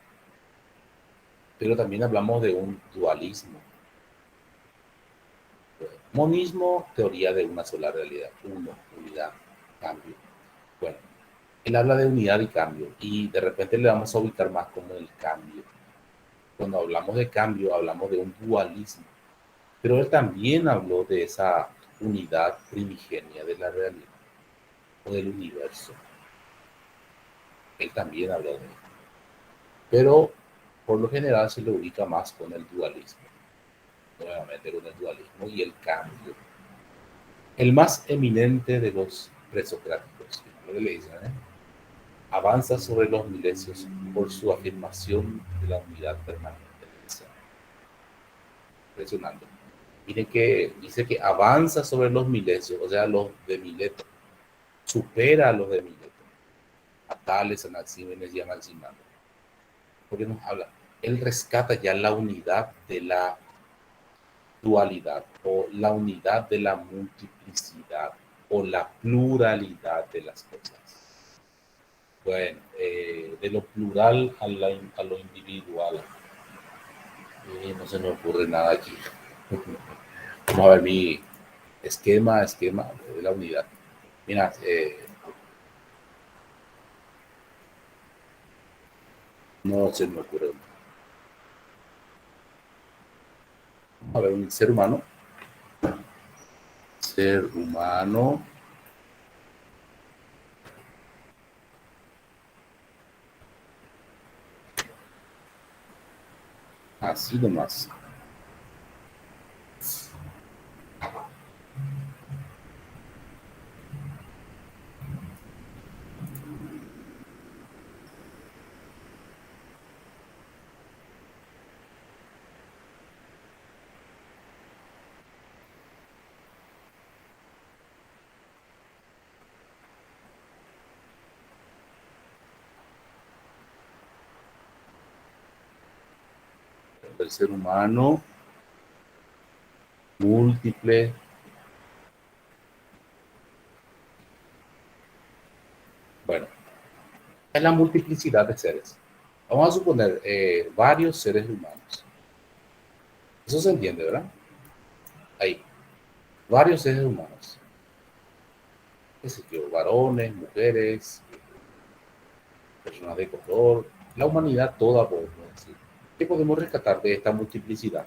pero también hablamos de un dualismo. Monismo, teoría de una sola realidad. Uno, unidad, cambio. Bueno, él habla de unidad y cambio y de repente le vamos a ubicar más como el cambio. Cuando hablamos de cambio, hablamos de un dualismo. Pero él también habló de esa unidad primigenia de la realidad o del universo. Él también habló de esto. Pero por lo general se lo ubica más con el dualismo. Nuevamente con el dualismo y el cambio. El más eminente de los presocráticos, lo que le dicen, avanza sobre los milesios por su afirmación de la unidad permanente. Impresionante. Miren que dice que avanza sobre los milesios, o sea, los de Mileto, supera a los de Mileto, a Tales, Anaxímenes y Anaximandro. Porque nos habla, él rescata ya la unidad de la dualidad o la unidad de la multiplicidad o la pluralidad de las cosas. Bueno, de lo plural a lo individual. No se me ocurre nada aquí. Vamos a ver mi esquema de la unidad. Mira, no se me ocurre. Vamos a ver un ser humano. Ser humano Así nomás. El ser humano múltiple. Bueno, es la multiplicidad de seres. Vamos a suponer varios seres humanos. Eso se entiende, ¿verdad? Ahí, varios seres humanos. ¿Qué sé yo? Varones, mujeres, personas de color, la humanidad toda, podemos decir. ¿Qué podemos rescatar de esta multiplicidad?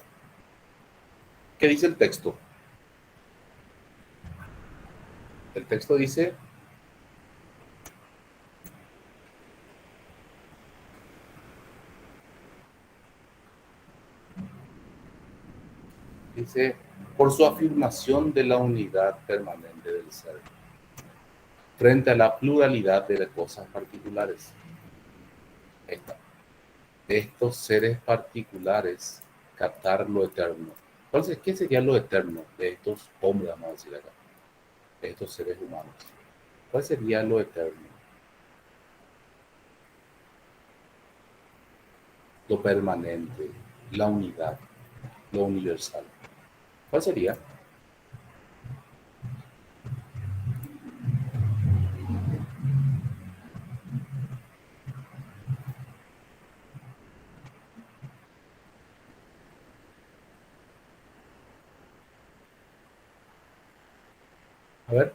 ¿Qué dice el texto? El texto dice, por su afirmación de la unidad permanente del ser, frente a la pluralidad de las cosas particulares. De estos seres particulares, captar lo eterno. Entonces, ¿qué sería lo eterno de estos hombres, vamos a decir acá, de estos seres humanos? ¿Cuál sería lo eterno? Lo permanente, la unidad, lo universal. ¿Cuál sería? A ver,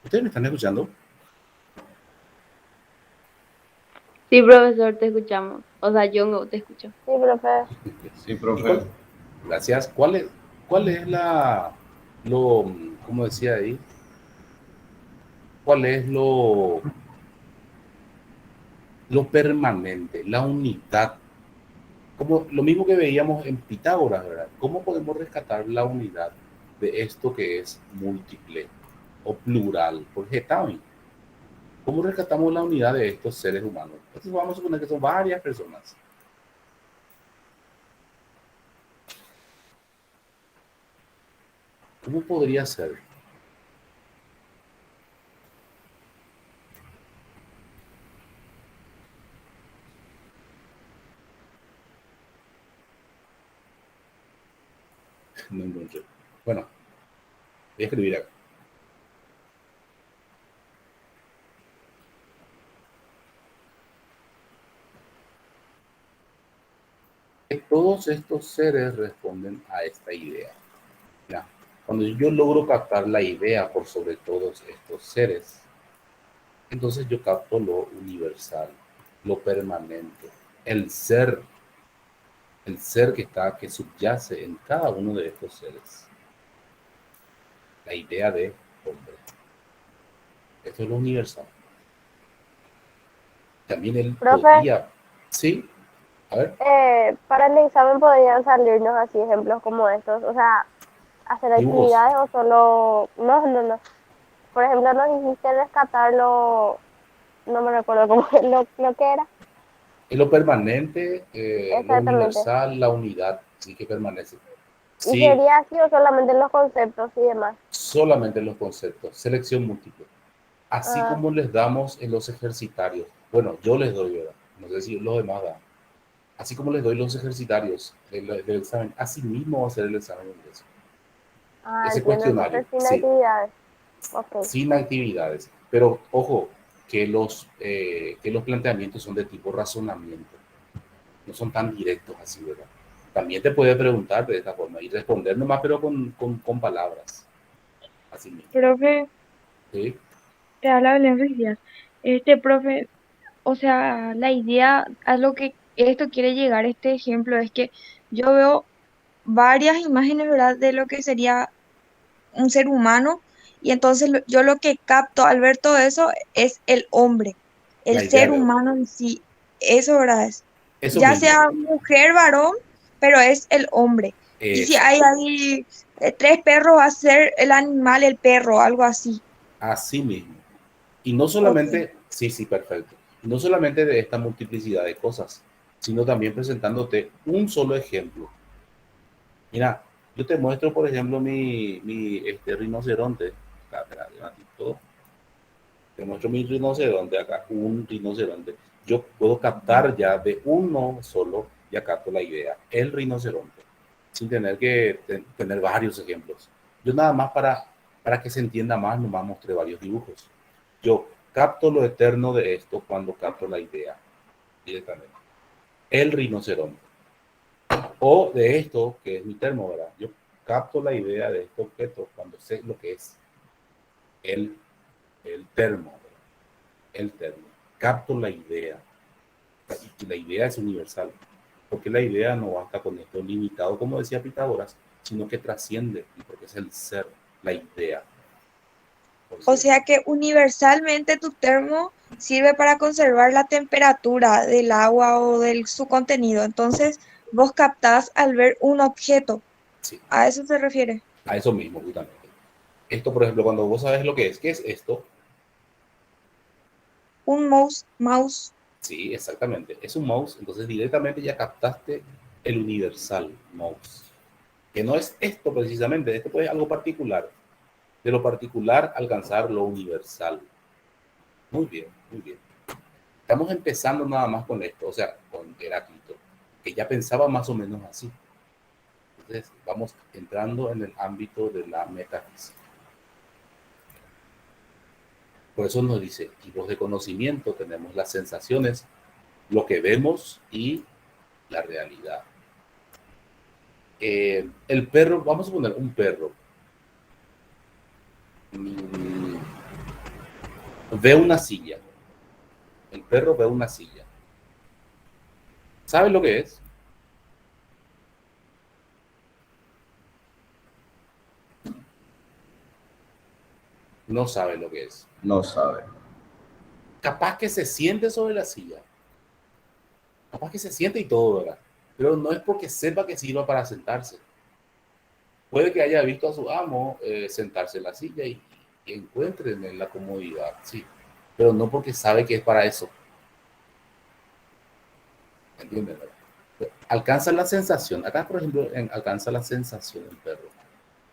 ¿ustedes me están escuchando? Sí, profesor, te escuchamos. O sea, yo no te escucho. Sí, profe. Sí, ¿Y profe. gracias. ¿Cuál es cómo decía ahí? ¿Cuál es lo permanente, la unidad? Como lo mismo que veíamos en Pitágoras, ¿verdad? ¿Cómo podemos rescatar la unidad de esto que es múltiple o plural? Porque está bien. ¿Cómo rescatamos la unidad de estos seres humanos? Entonces vamos a suponer que son varias personas. ¿Cómo podría ser? No encuentro. Bueno, voy a escribir acá. Todos estos seres responden a esta idea. Ya. Cuando yo logro captar la idea por sobre todos estos seres, entonces yo capto lo universal, lo permanente, el ser que subyace en cada uno de estos seres. La idea de hombre. Esto es lo universal. También él Profe, podía, sí, a ver, para el examen podrían salirnos así ejemplos como estos, o sea, hacer dibujos. actividades o solo, no. Por ejemplo, nos dijiste rescatarlo, no me recuerdo cómo lo que era, Es lo permanente, lo exactamente. universal, la unidad, sí que permanece. ¿Y Sí, sería así o solamente los conceptos y demás? solamente los conceptos, selección múltiple. Así Ah, como les damos en los ejercitarios. Bueno, yo les doy, ¿verdad? No sé si los demás dan. Así como les doy los ejercitarios del examen, así mismo va a ser el examen de ingreso. Ese entiendo, cuestionario, entonces sin sí, actividades. Ok. sin actividades. Pero ojo, que los planteamientos son de tipo razonamiento, no son tan directos así, ¿verdad? También te puede preguntar de esta forma y responder nomás, pero con palabras, así mismo. Profe, ¿Sí? te habla Belén Ruiz. Profe, o sea, la idea a lo que esto quiere llegar, este ejemplo, es que yo veo varias imágenes, ¿verdad?, de lo que sería un ser humano, y entonces yo lo que capto al ver todo eso es el hombre, el La idea ser de hombre. humano en sí. Eso, ¿verdad? Es. Eso ya mismo. sea mujer, varón, pero es el hombre. Y si Eso. hay ahí tres perros, va a ser el animal, el perro, algo así. Así mismo. Y no Ok. solamente, sí, sí, perfecto. Y no solamente de esta multiplicidad de cosas, sino también presentándote un solo ejemplo. Mira, yo te muestro, por ejemplo, mi rinoceronte. Acá, espera, levantito. Te muestro mi rinoceronte acá, un rinoceronte. Yo puedo captar ya de uno solo, ya capto la idea, el rinoceronte, sin tener que tener varios ejemplos. Yo nada más para que se entienda más, nomás mostré varios dibujos. Yo capto lo eterno de esto cuando capto la idea directamente. El rinoceronte. O de esto, que es mi termo, ¿verdad? Yo capto la idea de este objeto cuando sé lo que es el, el termo, ¿verdad? El termo. Capto la idea. Y la idea es universal. Porque la idea no basta con esto limitado, como decía Pitágoras, sino que trasciende, porque es el ser, la idea. Por O cierto. sea que universalmente tu termo sirve para conservar la temperatura del agua o de su contenido. Entonces, vos captás al ver un objeto. Sí, ¿A eso se refiere? a eso mismo, justamente. Esto, por ejemplo, cuando vos sabes lo que es, ¿qué es esto? Un mouse. Sí, exactamente. Es un mouse, entonces directamente ya captaste el universal mouse. Que no es esto precisamente, esto puede ser algo particular. De lo particular alcanzar lo universal. Muy bien, muy bien. Estamos empezando nada más con esto, o sea, con Heráclito, que ya pensaba más o menos así. Entonces, vamos entrando en el ámbito de la metafísica. Por eso nos dice, tipos de conocimiento, tenemos las sensaciones, lo que vemos y la realidad. El perro, vamos a poner un perro, ve una silla. El perro ve una silla. ¿Sabe lo que es? No sabe lo que es. No sabe. Capaz que se siente sobre la silla. Capaz que se siente y todo, ¿verdad? Pero no es porque sepa que sirva para sentarse. Puede que haya visto a su amo sentarse en la silla y encuentre en la comodidad, sí. Pero no porque sabe que es para eso. ¿Entienden? Alcanza la sensación. Acá, por ejemplo, alcanza la sensación el perro.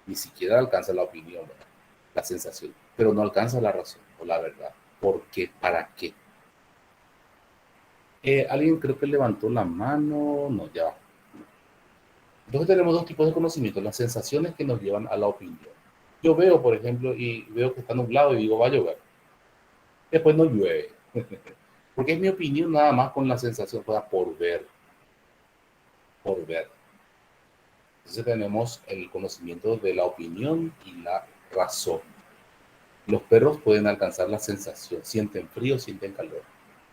Ni siquiera alcanza la opinión, ¿verdad? La sensación. Pero no alcanza la razón o la verdad. ¿Por qué? ¿Para qué? Alguien creo que levantó la mano. No, ya va. Entonces tenemos dos tipos de conocimiento, las sensaciones que nos llevan a la opinión. Yo veo, por ejemplo, y veo que está nublado y digo, va a llover. Después no llueve. Porque es mi opinión nada más con la sensación, por ver, por ver. Entonces tenemos el conocimiento de la opinión y la razón. Los perros pueden alcanzar la sensación, sienten frío, sienten calor,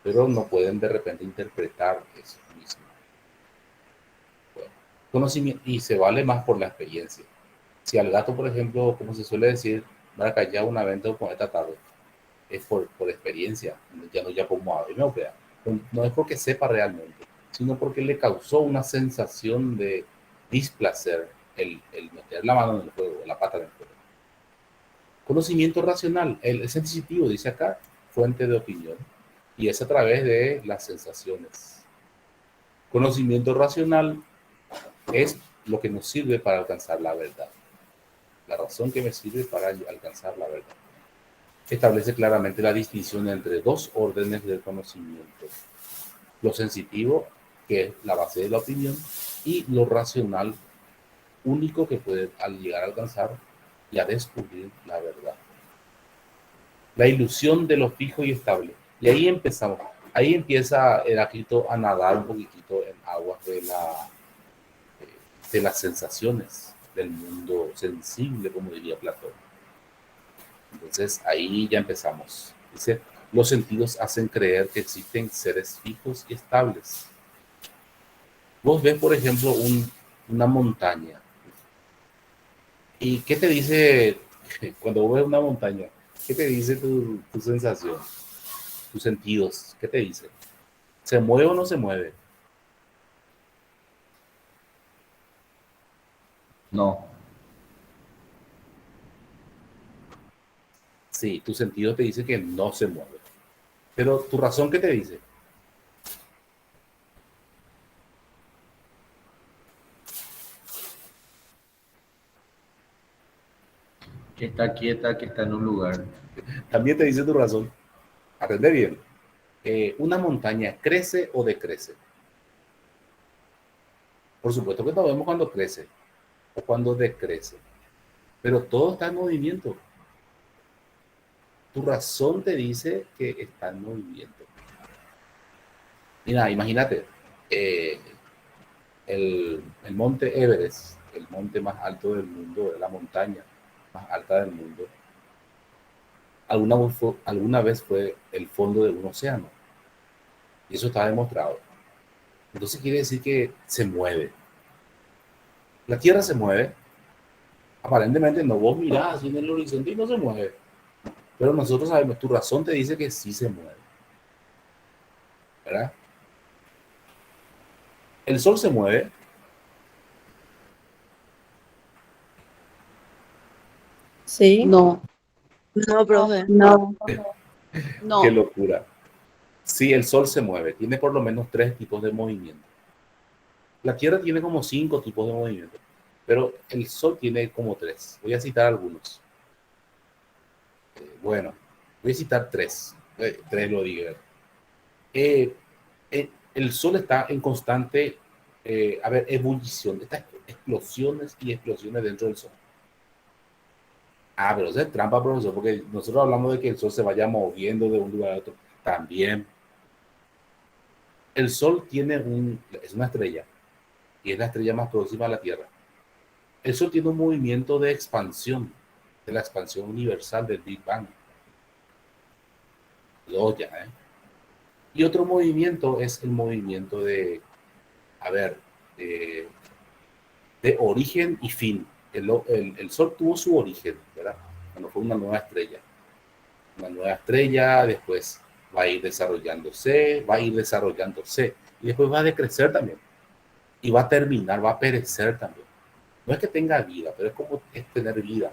pero no pueden de repente interpretar eso mismo. Bueno, conocimiento, y se vale más por la experiencia. Si al gato, por ejemplo, como se suele decir, maracayá una venta con esta tarde, es por experiencia, ya no ya como a no, no es porque sepa realmente, sino porque le causó una sensación de displacer el meter la mano en el fuego, la pata en el fuego. Conocimiento racional, el sensitivo, dice acá, fuente de opinión, y es a través de las sensaciones. Conocimiento racional es lo que nos sirve para alcanzar la verdad. La razón que me sirve para alcanzar la verdad. Establece claramente la distinción entre dos órdenes del conocimiento. Lo sensitivo, que es la base de la opinión, y lo racional, único que puede llegar a alcanzar y a descubrir la verdad. La ilusión de lo fijo y estable. Y ahí empezamos. Ahí empieza Heráclito a nadar un poquitito en aguas de las sensaciones del mundo sensible, como diría Platón. Entonces ahí ya empezamos. Dice, los sentidos hacen creer que existen seres fijos y estables. Vos ves, por ejemplo, una montaña. ¿Y qué te dice cuando vos ves una montaña? ¿Qué te dice tu sensación? Tus sentidos, ¿qué te dice? ¿Se mueve o no se mueve? No. Sí, tu sentido te dice que no se mueve. Pero tu razón, ¿qué te dice? Que está quieta, que está en un lugar. También te dice tu razón. Atende bien. ¿Una montaña crece o decrece? Por supuesto que no vemos cuando crece o cuando decrece, pero todo está en movimiento. Tu razón te dice que está en movimiento. Mira, imagínate, eh, el monte Everest, el monte más alto del mundo, la montaña más alta del mundo, alguna vez fue el fondo de un océano. Y eso está demostrado. Entonces quiere decir que se mueve. La Tierra se mueve. Aparentemente no, vos mirás así en el horizonte y no se mueve. Pero nosotros sabemos, tu razón te dice que sí se mueve. ¿Verdad? El Sol se mueve. Sí. No. No, profe. No. No. Qué locura. Sí, el Sol se mueve. Tiene por lo menos 3 tipos de movimiento. La Tierra tiene como 5 tipos de movimiento. Pero el Sol tiene como 3. Voy a citar algunos. Bueno, voy a citar 3. 3 lo digo. El Sol está en constante, ebullición. Estas explosiones y explosiones dentro del Sol. Pero eso es trampa, profesor, porque nosotros hablamos de que el Sol se vaya moviendo de un lugar a otro. También. El Sol es una estrella y es la estrella más próxima a la Tierra. El Sol tiene un movimiento de expansión, de la expansión universal del Big Bang. Y otro movimiento es el movimiento de origen y fin. El Sol tuvo su origen, ¿verdad? Cuando fue una nueva estrella. Una nueva estrella, después va a ir desarrollándose, y después va a decrecer también. Y va a terminar, va a perecer también. No es que tenga vida, pero es tener vida.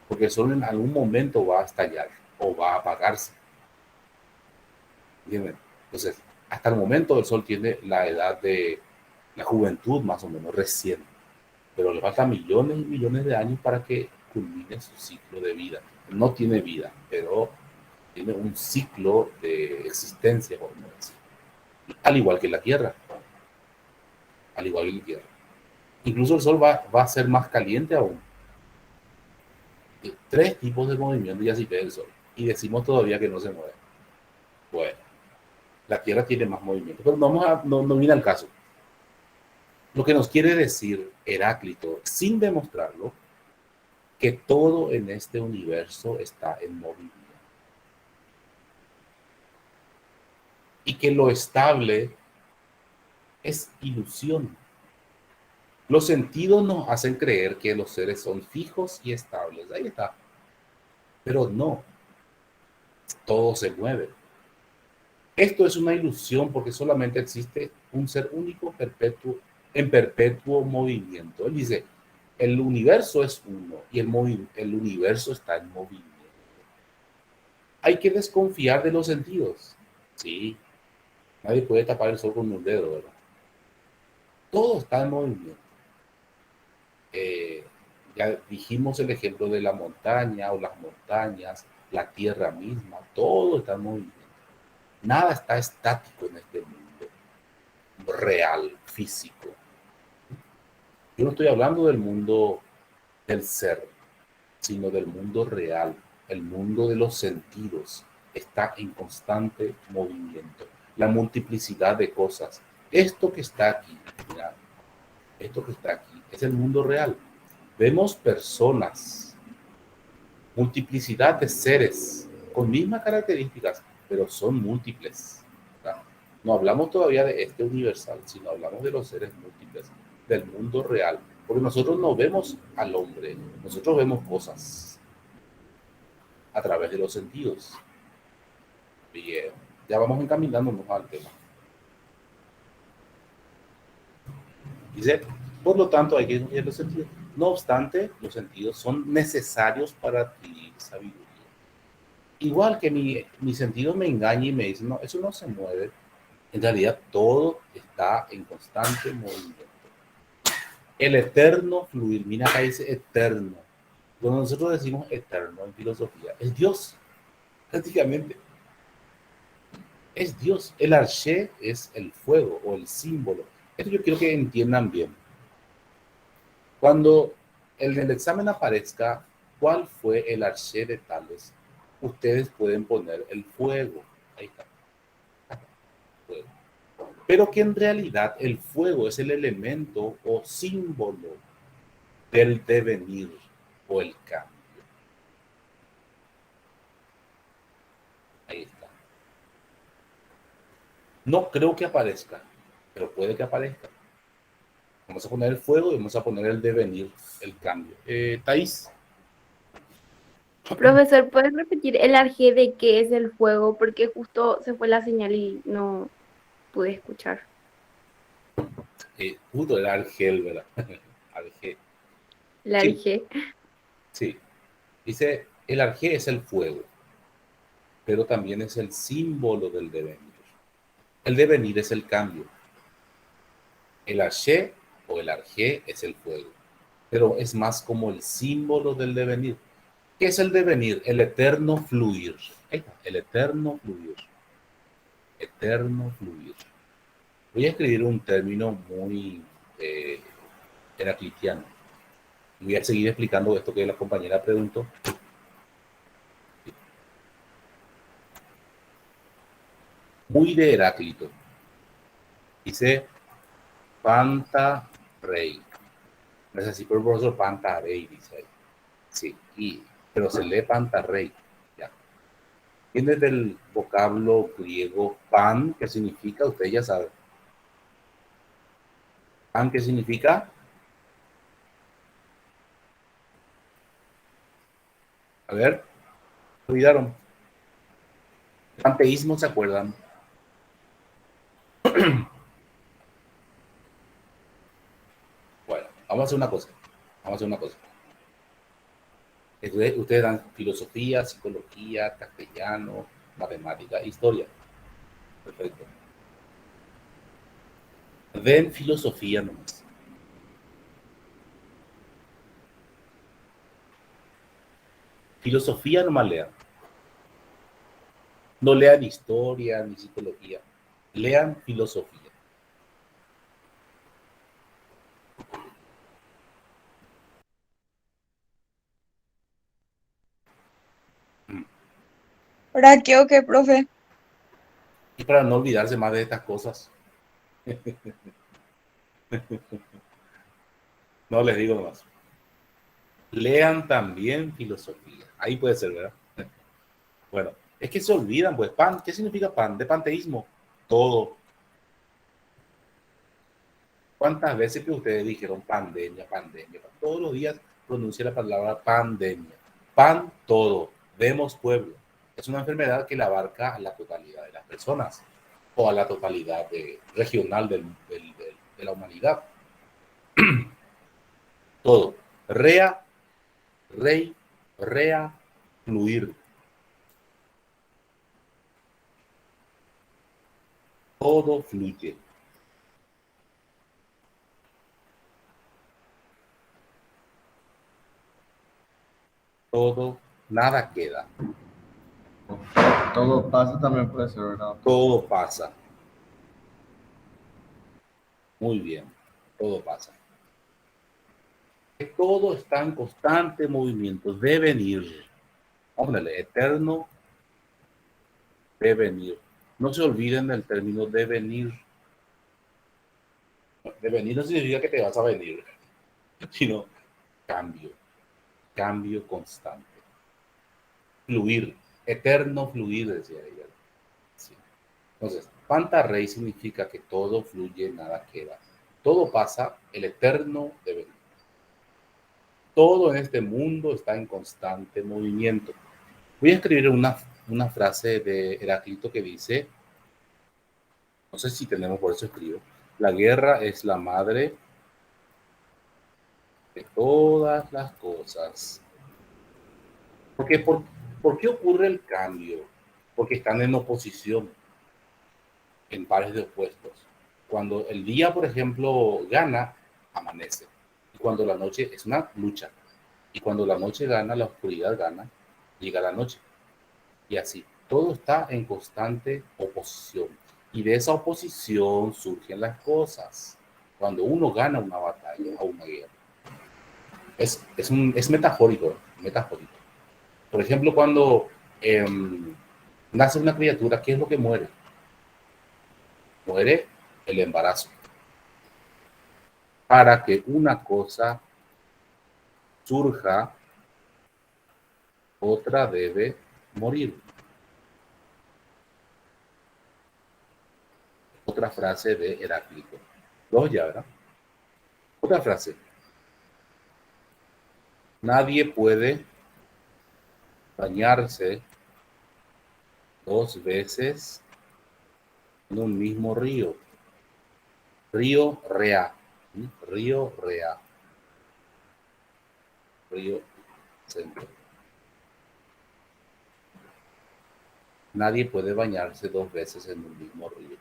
Porque el Sol en algún momento va a estallar o va a apagarse. ¿Entienden? Entonces, hasta el momento el Sol tiene la edad de la juventud más o menos recién, pero le faltan millones y millones de años para que culmine su ciclo de vida. No tiene vida, pero tiene un ciclo de existencia, por decir. Al igual que la Tierra. Al igual que la Tierra. Incluso el Sol va a ser más caliente aún. 3 tipos de movimiento y así ve el Sol. Y decimos todavía que no se mueve. Bueno, la Tierra tiene más movimiento, pero no viene al caso. Lo que nos quiere decir Heráclito, sin demostrarlo, que todo en este universo está en movimiento. Y que lo estable es ilusión. Los sentidos nos hacen creer que los seres son fijos y estables. Ahí está. Pero no. Todo se mueve. Esto es una ilusión porque solamente existe un ser único, en perpetuo movimiento. Él dice, el universo es uno y el universo está en movimiento. Hay que desconfiar de los sentidos. Sí, nadie puede tapar el sol con un dedo, ¿verdad? Todo está en movimiento. Ya dijimos el ejemplo de la montaña o las montañas, la tierra misma, todo está en movimiento. Nada está estático en este mundo real, físico. Yo no estoy hablando del mundo del ser, sino del mundo real, el mundo de los sentidos. Está en constante movimiento. La multiplicidad de cosas. Esto que está aquí, mirad, esto que está aquí, es el mundo real. Vemos personas, multiplicidad de seres con mismas características, pero son múltiples. ¿Verdad? No hablamos todavía de este universal, sino hablamos de los seres múltiples, del mundo real. Porque nosotros no vemos al hombre, nosotros vemos cosas a través de los sentidos. Bien, ya vamos encaminándonos al tema. Dice, por lo tanto, hay que estudiar los sentidos. No obstante, los sentidos son necesarios para adquirir sabiduría. Igual que mi sentido me engaña y me dice, no, eso no se mueve. En realidad todo está en constante movimiento. El eterno fluir, mira acá dice eterno. Cuando nosotros decimos eterno en filosofía, es Dios, prácticamente. Es Dios. El arché es el fuego o el símbolo. Esto yo quiero que entiendan bien. Cuando en el examen aparezca cuál fue el arché de Tales, ustedes pueden poner el fuego. Ahí está. Fuego. Pero que en realidad el fuego es el elemento o símbolo del devenir o el cambio. Ahí está. No creo que aparezca, pero puede que aparezca. Vamos a poner el fuego y vamos a poner el devenir, el cambio. Thais. Profesor, ¿puedes repetir el arjé de qué es el fuego? Porque justo se fue la señal y no pude escuchar. Justo el argel, ¿verdad? Argel. El Sí, arjé. sí. Dice, el arjé es el fuego, pero también es el símbolo del devenir. El devenir es el cambio. El arché o el arjé es el fuego, pero es más como el símbolo del devenir. ¿Qué es el devenir? El eterno fluir. Ahí está, el eterno fluir. Eterno fluir. Voy a escribir un término muy heraclitiano. Voy a seguir explicando esto que la compañera preguntó. Muy de Heráclito. Dice Panta Rey. No sé si por el profesor Panta Rey, dice ahí. Sí, pero se lee Panta Rey. Ya. Viene del vocablo griego pan, que significa, usted ya sabe. Pan, ¿qué significa? A ver, olvidaron. Panteísmo, ¿se acuerdan? Bueno, vamos a hacer una cosa. Vamos a hacer una cosa. Ustedes dan filosofía, psicología, castellano, matemática, historia. Perfecto. Den filosofía nomás. Filosofía nomás lean. No lean historia ni psicología. Lean filosofía. ¿Para qué o qué, profe? Y para no olvidarse más de estas cosas. No les digo más. Lean también filosofía. Ahí puede ser, ¿verdad? Bueno, es que se olvidan, pues, pan. ¿Qué significa pan? De panteísmo. Todo. ¿Cuántas veces que ustedes dijeron pandemia, pandemia? Todos los días pronuncia la palabra pandemia. Pan, todo. Vemos pueblo. Es una enfermedad que la abarca a la totalidad de las personas o a la totalidad regional de la humanidad. Todo. Rea, rey, rea, fluir. Todo fluye. Todo, nada queda. Todo pasa también puede ser, ¿verdad? Todo pasa. Muy bien, todo pasa. Todo está en constante movimiento, devenir. Póngale, eterno devenir. No se olviden del término devenir. Devenir no significa que te vas a venir, sino cambio, cambio constante. Fluir, eterno fluir, decía ella. Sí. Entonces, Panta Rey significa que todo fluye, nada queda. Todo pasa, el eterno devenir. Todo en este mundo está en constante movimiento. Voy a escribir una frase de Heráclito que dice, no sé si tenemos, por eso escribo, la guerra es la madre de todas las cosas. Porque, ¿por qué ocurre el cambio? Porque están en oposición, en pares de opuestos. Cuando el día, por ejemplo, gana, amanece. Y cuando la noche es una lucha. Y cuando la noche gana, la oscuridad gana, llega la noche. Y así, todo está en constante oposición. Y de esa oposición surgen las cosas. Cuando uno gana una batalla o una guerra. Es metafórico, metafórico. Por ejemplo, cuando nace una criatura, ¿qué es lo que muere? Muere el embarazo. Para que una cosa surja, otra debe morir. Otra frase de Heráclito. Dos ya, ¿verdad? Otra frase. Nadie puede bañarse 2 veces en un mismo río. Río Rea. Río Rea. Río Centro. Nadie puede bañarse 2 veces en un mismo río.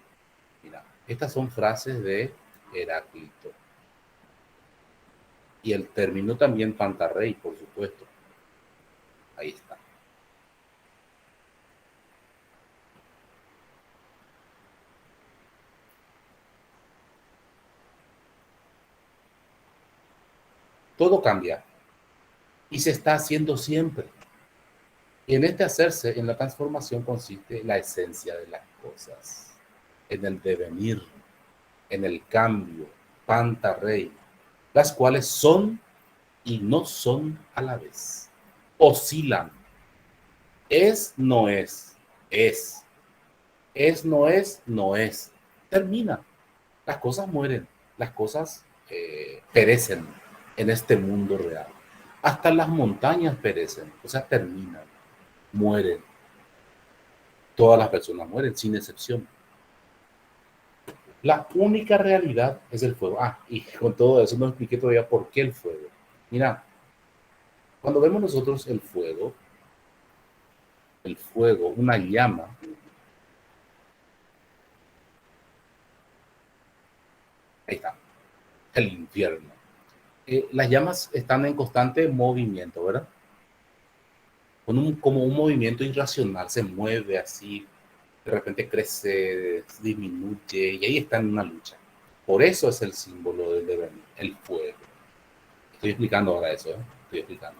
Mira, estas son frases de Heráclito. Y el término también pantarrey, por supuesto. Ahí está. Todo cambia y se está haciendo siempre. Y en este hacerse, en la transformación consiste la esencia de las cosas, en el devenir, en el cambio, pantarrey, las cuales son y no son a la vez. Oscilan. Es, no es, es. Es, no es, no es. Termina. Las cosas mueren, las cosas perecen en este mundo real. Hasta las montañas perecen, o sea, terminan, mueren. Todas las personas mueren, sin excepción. La única realidad es el fuego. Y con todo eso no expliqué todavía por qué el fuego. Mira, cuando vemos nosotros el fuego, una llama, ahí está, el infierno. Las llamas están en constante movimiento, ¿verdad? Como un movimiento irracional, se mueve así, de repente crece, disminuye, y ahí está en una lucha. Por eso es el símbolo del devenir, el fuego. Estoy explicando ahora eso, ¿eh? Estoy explicando.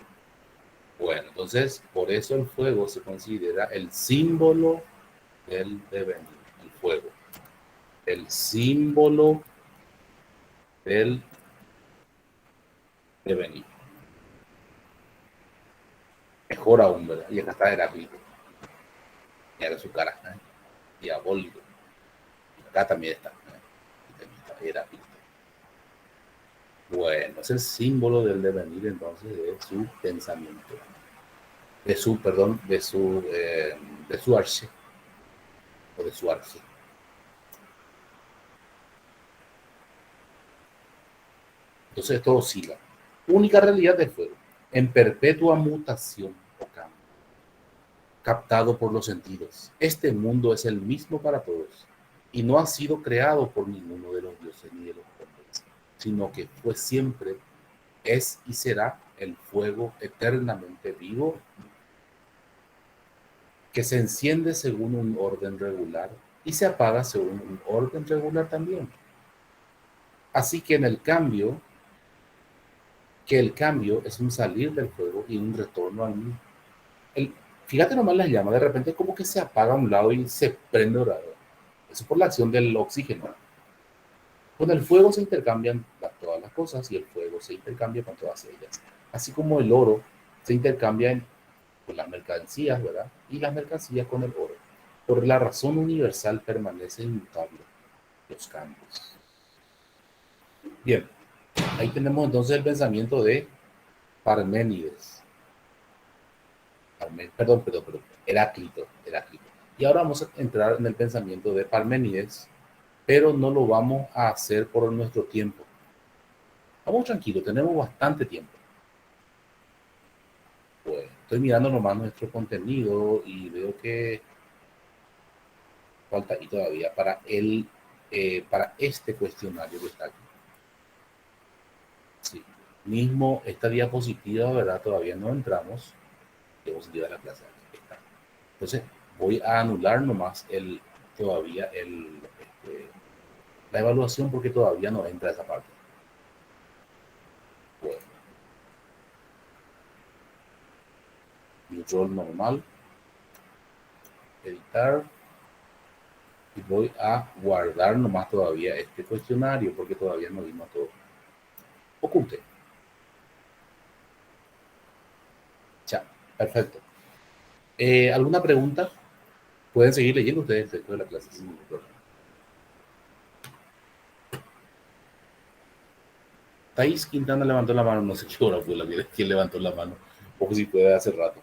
Bueno, entonces, por eso el fuego se considera el símbolo del devenir, el fuego. El símbolo del devenir. Mejor aún, ¿verdad? Y acá está Heráclito. Y acá su cara, ¿eh? Diabólico. Y acá también está, Heráclito. Bueno, es el símbolo del devenir entonces de su pensamiento. De su arche. O de su arche. Entonces esto oscila. Única realidad del fuego. En perpetua mutación o cambio, captado por los sentidos. Este mundo es el mismo para todos y no ha sido creado por ninguno de los dioses ni de los hombres, sino que fue siempre, es y será el fuego eternamente vivo que se enciende según un orden regular y se apaga según un orden regular también. Así que el cambio es un salir del fuego y un retorno al mismo. Fíjate nomás las llamas, de repente como que se apaga a un lado y se prende dorado. Eso es por la acción del oxígeno. Con el fuego se intercambian todas las cosas y el fuego se intercambia con todas ellas. Así como el oro se intercambia con las mercancías, ¿verdad? Y las mercancías con el oro. Por la razón universal permanece inmutable los cambios. Bien, ahí tenemos entonces el pensamiento de Parménides. Perdón, Heráclito. Y ahora vamos a entrar en el pensamiento de Parménides, pero no lo vamos a hacer por nuestro tiempo. Vamos tranquilo, tenemos bastante tiempo. Pues estoy mirando nomás nuestro contenido y veo que falta ahí todavía para este cuestionario que está aquí. Sí, mismo esta diapositiva, ¿verdad? Todavía no entramos. Diapositiva de la clase. Aquí está. Entonces voy a anular nomás la evaluación porque todavía no entra esa parte. Bueno. Mi rol normal. Editar. Y voy a guardar nomás todavía este cuestionario porque todavía no vimos todo. Oculte. Ya, perfecto. ¿Alguna pregunta? Pueden seguir leyendo ustedes después de la clase sin ningún problema. Thais Quintana levantó la mano, no sé qué hora fue quien levantó la mano, o si puede hace rato.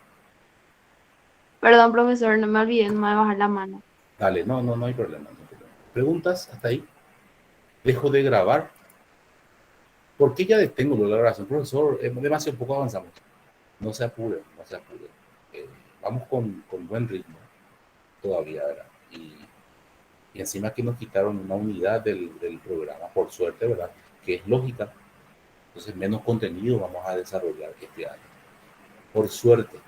Perdón, profesor, no me olvidé, no me voy a bajar la mano. Dale, no hay problema, no hay problema. ¿Preguntas hasta ahí? Dejo de grabar. ¿Por qué ya detengo la grabación? Profesor, demasiado poco avanzamos. No se apure, no se apure. Vamos con buen ritmo todavía, ¿verdad? Y encima que nos quitaron una unidad del programa, por suerte, ¿verdad? Que es lógica. Entonces, menos contenido vamos a desarrollar este año. Por suerte.